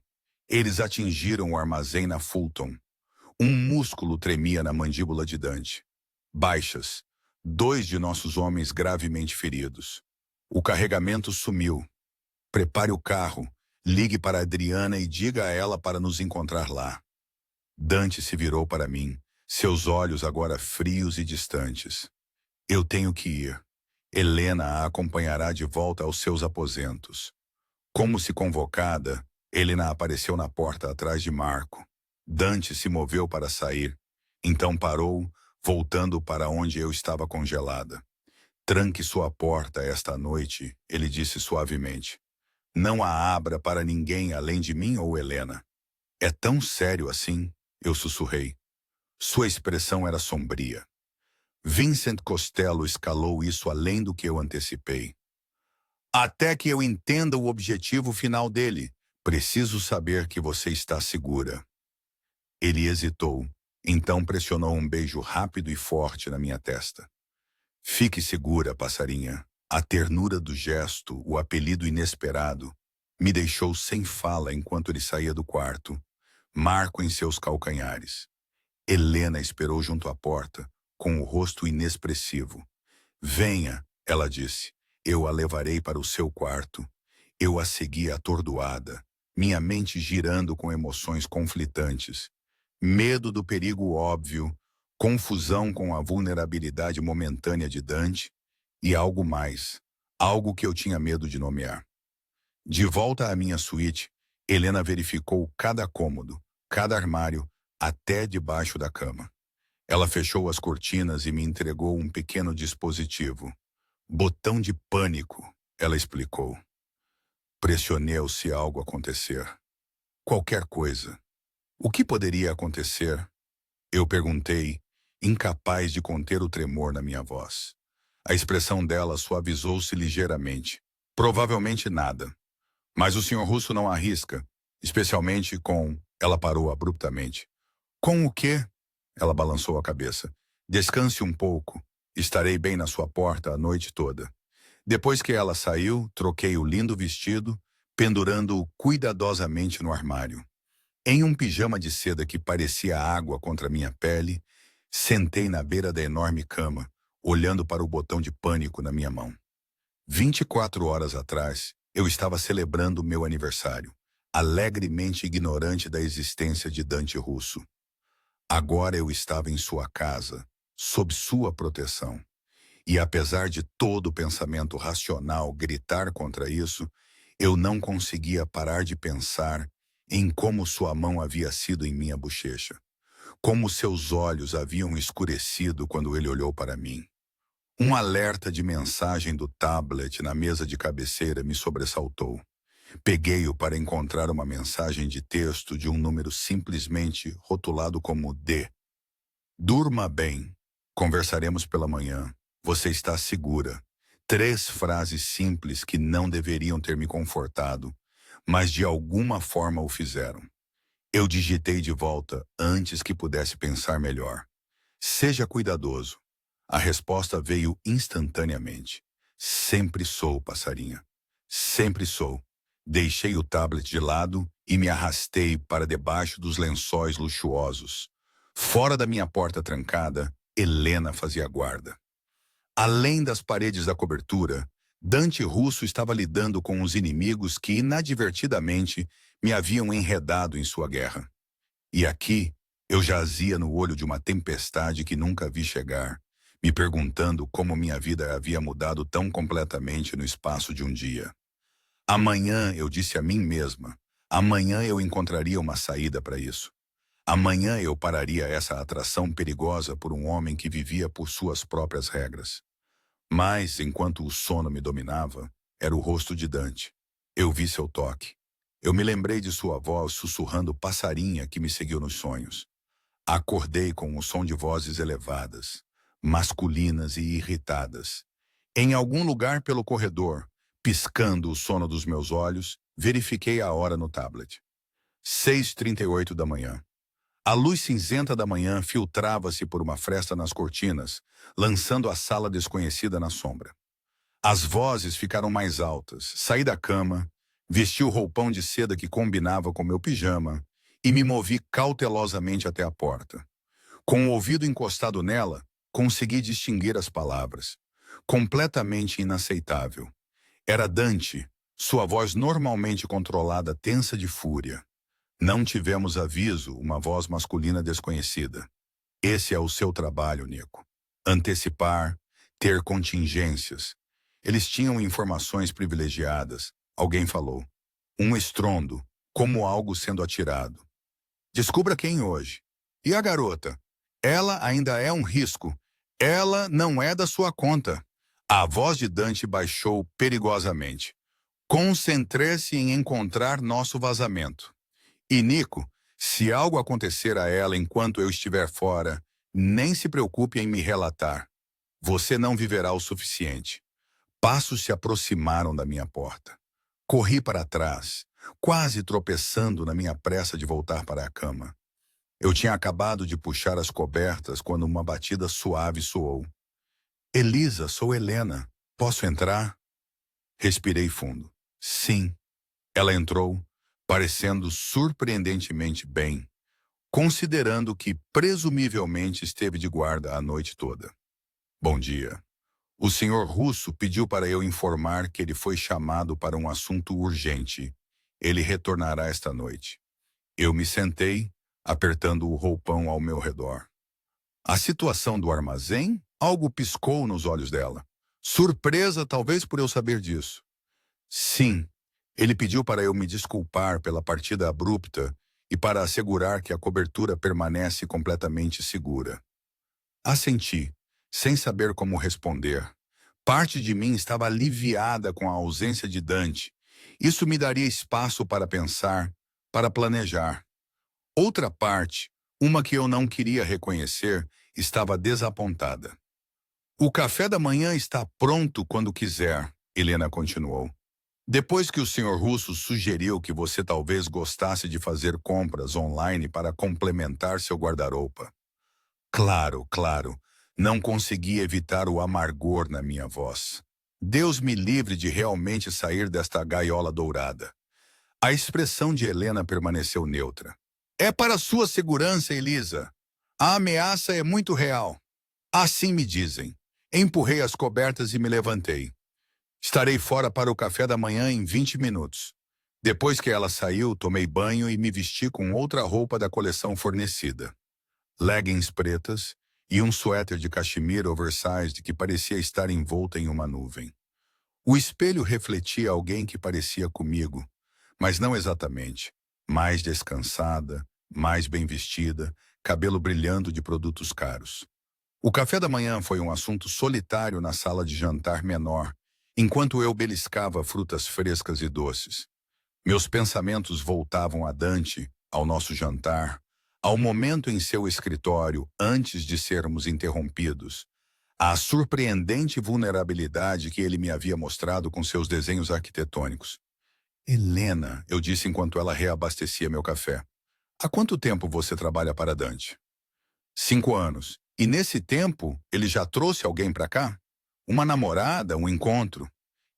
Eles atingiram o armazém na Fulton. Um músculo tremia na mandíbula de Dante. Baixas. 2 de nossos homens gravemente feridos. O carregamento sumiu. Prepare o carro, ligue para Adriana e diga a ela para nos encontrar lá. Dante se virou para mim, seus olhos agora frios e distantes. Eu tenho que ir. Helena a acompanhará de volta aos seus aposentos. Como se convocada, Helena apareceu na porta atrás de Marco. Dante se moveu para sair, então parou, voltando para onde eu estava congelada. Tranque sua porta esta noite, ele disse suavemente. Não a abra para ninguém além de mim ou Helena. É tão sério assim, eu sussurrei. Sua expressão era sombria. Vincent Costello escalou isso além do que eu antecipei. Até que eu entenda o objetivo final dele, preciso saber que você está segura. Ele hesitou, então pressionou um beijo rápido e forte na minha testa. Fique segura, passarinha. A ternura do gesto, o apelido inesperado, me deixou sem fala enquanto ele saía do quarto, Marco em seus calcanhares. Helena esperou junto à porta, com o rosto inexpressivo. Venha, ela disse, eu a levarei para o seu quarto. Eu a segui atordoada, minha mente girando com emoções conflitantes. Medo do perigo óbvio, confusão com a vulnerabilidade momentânea de Dante e algo mais, algo que eu tinha medo de nomear. De volta à minha suíte, Helena verificou cada cômodo, cada armário, até debaixo da cama. Ela fechou as cortinas e me entregou um pequeno dispositivo. Botão de pânico, ela explicou. Pressionei-o se algo acontecer. Qualquer coisa. O que poderia acontecer? Eu perguntei, incapaz de conter o tremor na minha voz. A expressão dela suavizou-se ligeiramente. Provavelmente nada. Mas o Sr. Russo não arrisca, especialmente com... Ela parou abruptamente. Com o quê? Ela balançou a cabeça. Descanse um pouco. Estarei bem na sua porta a noite toda. Depois que ela saiu, troquei o lindo vestido, pendurando-o cuidadosamente no armário. Em um pijama de seda que parecia água contra minha pele, sentei na beira da enorme cama, olhando para o botão de pânico na minha mão. 24 horas atrás, eu estava celebrando meu aniversário, alegremente ignorante da existência de Dante Russo. Agora eu estava em sua casa, sob sua proteção. E apesar de todo o pensamento racional gritar contra isso, eu não conseguia parar de pensar em como sua mão havia sido em minha bochecha, como seus olhos haviam escurecido quando ele olhou para mim. Um alerta de mensagem do tablet na mesa de cabeceira me sobressaltou. Peguei-o para encontrar uma mensagem de texto de um número simplesmente rotulado como D. Durma bem. Conversaremos pela manhã. Você está segura. 3 frases simples que não deveriam ter me confortado, mas de alguma forma o fizeram. Eu digitei de volta antes que pudesse pensar melhor. Seja cuidadoso. A resposta veio instantaneamente. Sempre sou, passarinha. Sempre sou. Deixei o tablet de lado e me arrastei para debaixo dos lençóis luxuosos. Fora da minha porta trancada, Helena fazia guarda. Além das paredes da cobertura, Dante Russo estava lidando com os inimigos que inadvertidamente me haviam enredado em sua guerra. E aqui, eu jazia no olho de uma tempestade que nunca vi chegar, me perguntando como minha vida havia mudado tão completamente no espaço de um dia. Amanhã, eu disse a mim mesma, amanhã eu encontraria uma saída para isso. Amanhã eu pararia essa atração perigosa por um homem que vivia por suas próprias regras. Mas, enquanto o sono me dominava, era o rosto de Dante. Eu vi seu toque. Eu me lembrei de sua voz sussurrando passarinha que me seguiu nos sonhos. Acordei com o som de vozes elevadas, masculinas e irritadas. Em algum lugar pelo corredor, piscando o sono dos meus olhos, verifiquei a hora no tablet. 6h38 da manhã. A luz cinzenta da manhã filtrava-se por uma fresta nas cortinas, lançando a sala desconhecida na sombra. As vozes ficaram mais altas. Saí da cama, vesti o roupão de seda que combinava com meu pijama e me movi cautelosamente até a porta. Com o ouvido encostado nela, consegui distinguir as palavras. Completamente inaceitável. Era Dante, sua voz normalmente controlada tensa de fúria. Não tivemos aviso, uma voz masculina desconhecida. Esse é o seu trabalho, Nico. Antecipar, ter contingências. Eles tinham informações privilegiadas. Alguém falou. Um estrondo, como algo sendo atirado. Descubra quem hoje. E a garota? Ela ainda é um risco. Ela não é da sua conta. A voz de Dante baixou perigosamente. Concentre-se em encontrar nosso vazamento. E Nico, se algo acontecer a ela enquanto eu estiver fora, nem se preocupe em me relatar. Você não viverá o suficiente. Passos se aproximaram da minha porta. Corri para trás, quase tropeçando na minha pressa de voltar para a cama. Eu tinha acabado de puxar as cobertas quando uma batida suave soou. Elisa, sou Helena. Posso entrar? Respirei fundo. Sim. Ela entrou, parecendo surpreendentemente bem, considerando que presumivelmente esteve de guarda a noite toda. Bom dia. O senhor Russo pediu para eu informar que ele foi chamado para um assunto urgente. Ele retornará esta noite. Eu me sentei, apertando o roupão ao meu redor. A situação do armazém? Algo piscou nos olhos dela. Surpresa, talvez por eu saber disso. Sim, ele pediu para eu me desculpar pela partida abrupta e para assegurar que a cobertura permanece completamente segura. Assenti, sem saber como responder. Parte de mim estava aliviada com a ausência de Dante. Isso me daria espaço para pensar, para planejar. Outra parte, uma que eu não queria reconhecer, estava desapontada. O café da manhã está pronto quando quiser, Helena continuou. Depois que o senhor Russo sugeriu que você talvez gostasse de fazer compras online para complementar seu guarda-roupa. Claro, claro, não consegui evitar o amargor na minha voz. Deus me livre de realmente sair desta gaiola dourada. A expressão de Helena permaneceu neutra. É para sua segurança, Elisa. A ameaça é muito real. Assim me dizem. Empurrei as cobertas e me levantei. Estarei fora para o café da manhã em 20 minutos. Depois que ela saiu, tomei banho e me vesti com outra roupa da coleção fornecida. Leggings pretas e um suéter de cachemira oversized que parecia estar envolta em uma nuvem. O espelho refletia alguém que parecia comigo, mas não exatamente. Mais descansada, mais bem vestida, cabelo brilhando de produtos caros. O café da manhã foi um assunto solitário na sala de jantar menor, enquanto eu beliscava frutas frescas e doces. Meus pensamentos voltavam a Dante, ao nosso jantar, ao momento em seu escritório antes de sermos interrompidos, à surpreendente vulnerabilidade que ele me havia mostrado com seus desenhos arquitetônicos. Helena, eu disse enquanto ela reabastecia meu café. Há quanto tempo você trabalha para Dante? 5 anos. E nesse tempo, ele já trouxe alguém para cá? Uma namorada, um encontro?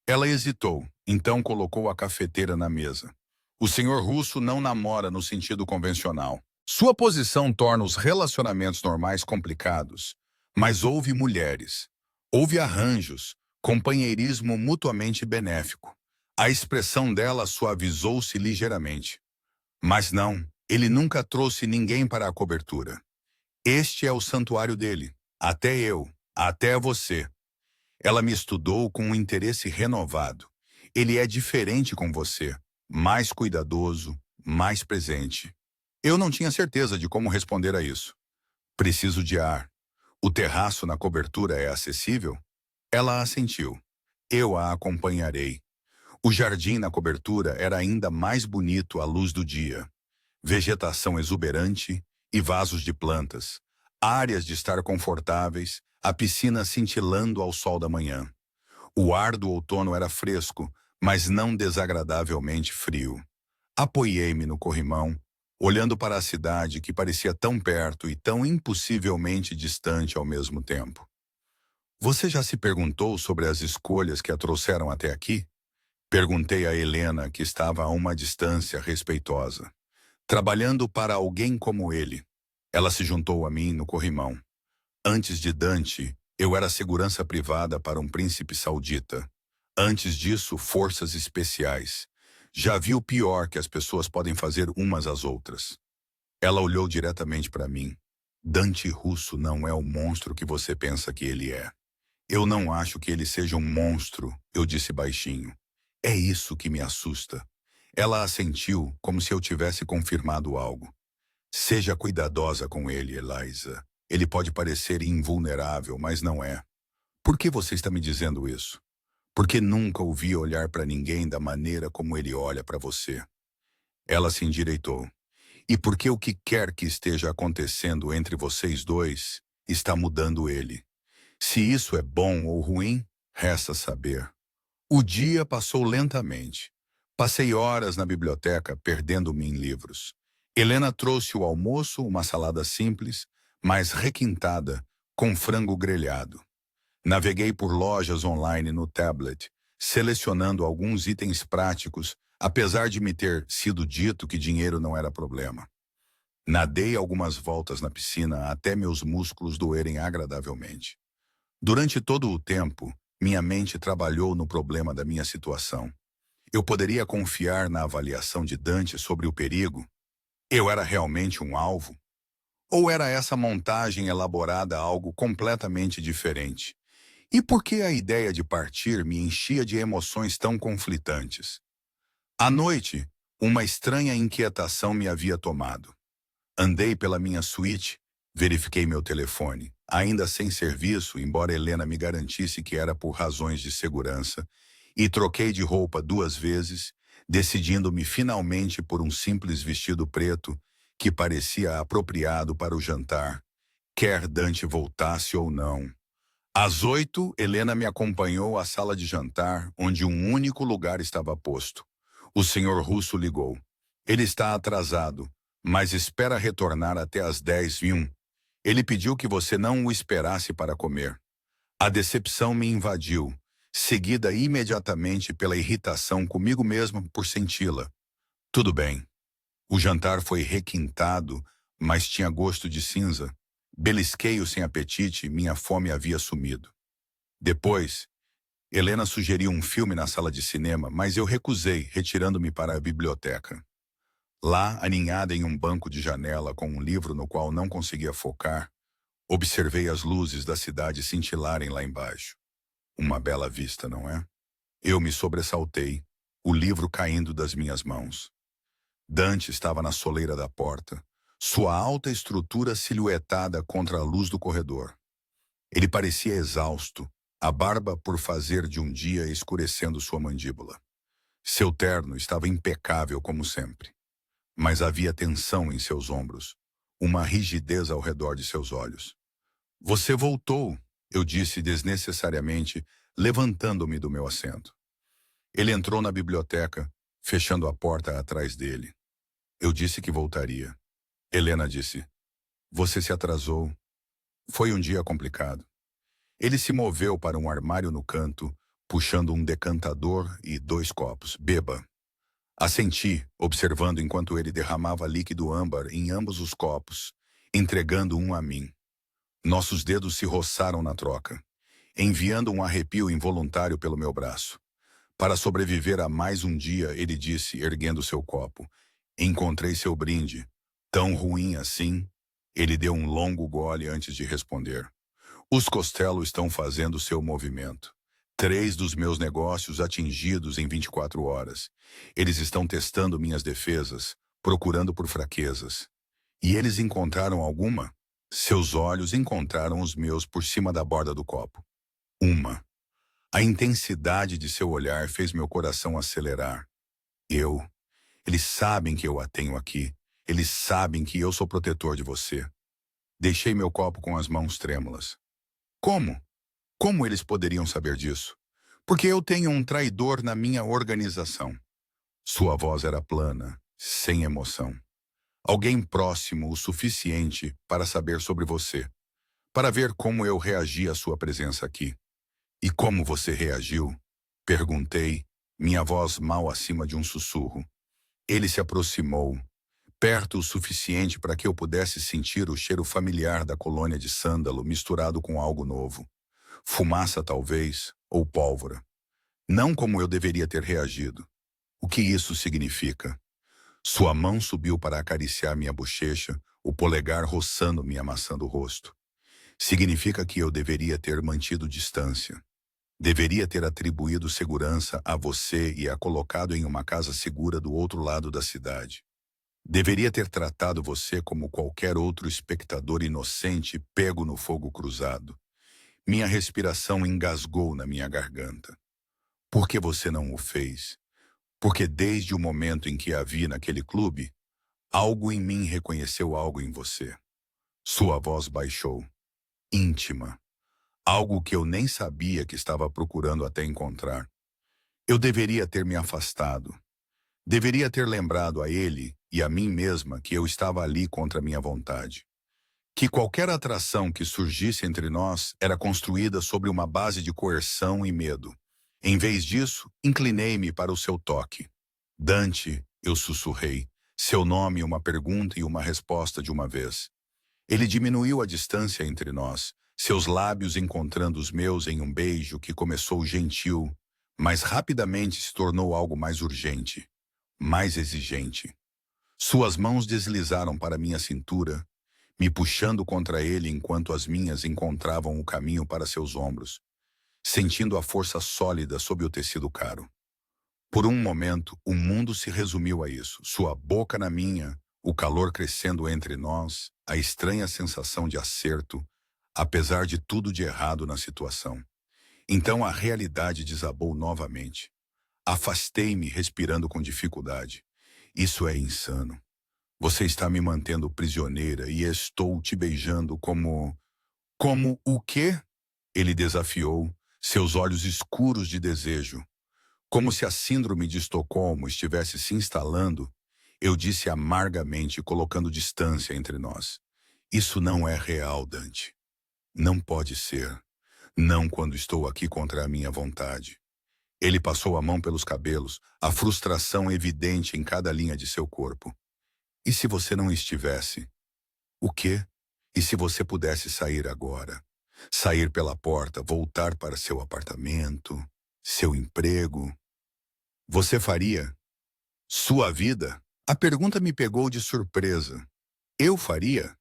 Ela hesitou, então colocou a cafeteira na mesa. O senhor russo não namora no sentido convencional. Sua posição torna os relacionamentos normais complicados. Mas houve mulheres. Houve arranjos, companheirismo mutuamente benéfico. A expressão dela suavizou-se ligeiramente. Mas não, ele nunca trouxe ninguém para a cobertura. Este é o santuário dele. Até eu, até você. Ela me estudou com um interesse renovado. Ele é diferente com você, mais cuidadoso, mais presente. Eu não tinha certeza de como responder a isso. Preciso de ar. O terraço na cobertura é acessível? Ela assentiu. Eu a acompanharei. O jardim na cobertura era ainda mais bonito à luz do dia. Vegetação exuberante e vasos de plantas. Áreas de estar confortáveis, a piscina cintilando ao sol da manhã. O ar do outono era fresco, mas não desagradavelmente frio. Apoiei-me no corrimão, olhando para a cidade que parecia tão perto e tão impossivelmente distante ao mesmo tempo. Você já se perguntou sobre as escolhas que a trouxeram até aqui? Perguntei a Helena, que estava a uma distância respeitosa. Trabalhando para alguém como ele. Ela se juntou a mim no corrimão. Antes de Dante, eu era segurança privada para um príncipe saudita. Antes disso, forças especiais. Já vi o pior que as pessoas podem fazer umas às outras. Ela olhou diretamente para mim. Dante Russo não é o monstro que você pensa que ele é. Eu não acho que ele seja um monstro, eu disse baixinho. É isso que me assusta. Ela assentiu, como se eu tivesse confirmado algo. Seja cuidadosa com ele, Eliza. Ele pode parecer invulnerável, mas não é. Por que você está me dizendo isso? Porque nunca o vi olhar para ninguém da maneira como ele olha para você. Ela se endireitou. E porque o que quer que esteja acontecendo entre vocês dois está mudando ele. Se isso é bom ou ruim, resta saber. O dia passou lentamente. Passei horas na biblioteca, perdendo-me em livros. Helena trouxe o almoço, uma salada simples, mas requintada, com frango grelhado. Naveguei por lojas online no tablet, selecionando alguns itens práticos, apesar de me ter sido dito que dinheiro não era problema. Nadei algumas voltas na piscina até meus músculos doerem agradavelmente. Durante todo o tempo, minha mente trabalhou no problema da minha situação. Eu poderia confiar na avaliação de Dante sobre o perigo? Eu era realmente um alvo? Ou era essa montagem elaborada algo completamente diferente? E por que a ideia de partir me enchia de emoções tão conflitantes? À noite, uma estranha inquietação me havia tomado. Andei pela minha suíte, verifiquei meu telefone, ainda sem serviço, embora Helena me garantisse que era por razões de segurança, e troquei de roupa 2 vezes, decidindo-me finalmente por um simples vestido preto que parecia apropriado para o jantar, quer Dante voltasse ou não. Às 8, Helena me acompanhou à sala de jantar, onde um único lugar estava posto. O senhor Russo ligou. Ele está atrasado, mas espera retornar até às 10h01. Ele pediu que você não o esperasse para comer. A decepção me invadiu, seguida imediatamente pela irritação comigo mesmo por senti-la. Tudo bem. O jantar foi requintado, mas tinha gosto de cinza. Belisquei-o sem apetite e minha fome havia sumido. Depois, Helena sugeriu um filme na sala de cinema, mas eu recusei, retirando-me para a biblioteca. Lá, aninhada em um banco de janela com um livro no qual não conseguia focar, observei as luzes da cidade cintilarem lá embaixo. Uma bela vista, não é? Eu me sobressaltei, o livro caindo das minhas mãos. Dante estava na soleira da porta, sua alta estrutura silhuetada contra a luz do corredor. Ele parecia exausto, a barba por fazer de um dia escurecendo sua mandíbula. Seu terno estava impecável como sempre, mas havia tensão em seus ombros, uma rigidez ao redor de seus olhos. Você voltou, eu disse desnecessariamente, levantando-me do meu assento. Ele entrou na biblioteca, fechando a porta atrás dele. Eu disse que voltaria. Helena disse. Você se atrasou. Foi um dia complicado. Ele se moveu para um armário no canto, puxando um decantador e 2 copos. Beba. Assenti, observando enquanto ele derramava líquido âmbar em ambos os copos, entregando um a mim. Nossos dedos se roçaram na troca, enviando um arrepio involuntário pelo meu braço. Para sobreviver a mais um dia, ele disse, erguendo seu copo. Encontrei seu brinde. Tão ruim assim? Ele deu um longo gole antes de responder. Os Costello estão fazendo seu movimento. 3 dos meus negócios atingidos em 24 horas. Eles estão testando minhas defesas, procurando por fraquezas. E eles encontraram alguma? Seus olhos encontraram os meus por cima da borda do copo. Uma. A intensidade de seu olhar fez meu coração acelerar. Eles sabem que eu a tenho aqui. Eles sabem que eu sou protetor de você. Deixei meu copo com as mãos trêmulas. Como? Como eles poderiam saber disso? Porque eu tenho um traidor na minha organização. Sua voz era plana, sem emoção. Alguém próximo o suficiente para saber sobre você, para ver como eu reagi à sua presença aqui. E como você reagiu? Perguntei, minha voz mal acima de um sussurro. Ele se aproximou, perto o suficiente para que eu pudesse sentir o cheiro familiar da colônia de sândalo misturado com algo novo. Fumaça, talvez, ou pólvora. Não como eu deveria ter reagido. O que isso significa? Sua mão subiu para acariciar minha bochecha, o polegar roçando-me e amassando o rosto. Significa que eu deveria ter mantido distância. Deveria ter atribuído segurança a você e a colocado em uma casa segura do outro lado da cidade. Deveria ter tratado você como qualquer outro espectador inocente pego no fogo cruzado. Minha respiração engasgou na minha garganta. Por que você não o fez? Porque desde o momento em que a vi naquele clube, algo em mim reconheceu algo em você. Sua voz baixou. Íntima. Algo que eu nem sabia que estava procurando até encontrar. Eu deveria ter me afastado. Deveria ter lembrado a ele e a mim mesma que eu estava ali contra minha vontade. Que qualquer atração que surgisse entre nós era construída sobre uma base de coerção e medo. Em vez disso, inclinei-me para o seu toque. Dante, eu sussurrei, seu nome uma pergunta e uma resposta de uma vez. Ele diminuiu a distância entre nós, seus lábios encontrando os meus em um beijo que começou gentil, mas rapidamente se tornou algo mais urgente, mais exigente. Suas mãos deslizaram para minha cintura, me puxando contra ele enquanto as minhas encontravam o caminho para seus ombros, sentindo a força sólida sob o tecido caro. Por um momento, o mundo se resumiu a isso, sua boca na minha, o calor crescendo entre nós, a estranha sensação de acerto, apesar de tudo de errado na situação. Então a realidade desabou novamente. Afastei-me, respirando com dificuldade. Isso é insano. Você está me mantendo prisioneira e estou te beijando como... Como o quê? Ele desafiou, seus olhos escuros de desejo. Como se a síndrome de Estocolmo estivesse se instalando, eu disse amargamente, colocando distância entre nós. Isso não é real, Dante. Não pode ser. Não quando estou aqui contra a minha vontade. Ele passou a mão pelos cabelos, a frustração evidente em cada linha de seu corpo. E se você não estivesse? O quê? E se você pudesse sair agora? Sair pela porta, voltar para seu apartamento, seu emprego? Você faria? Sua vida? A pergunta me pegou de surpresa. Eu faria?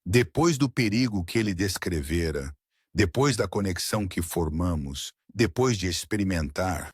Depois do perigo que ele descrevera, depois da conexão que formamos, depois de experimentar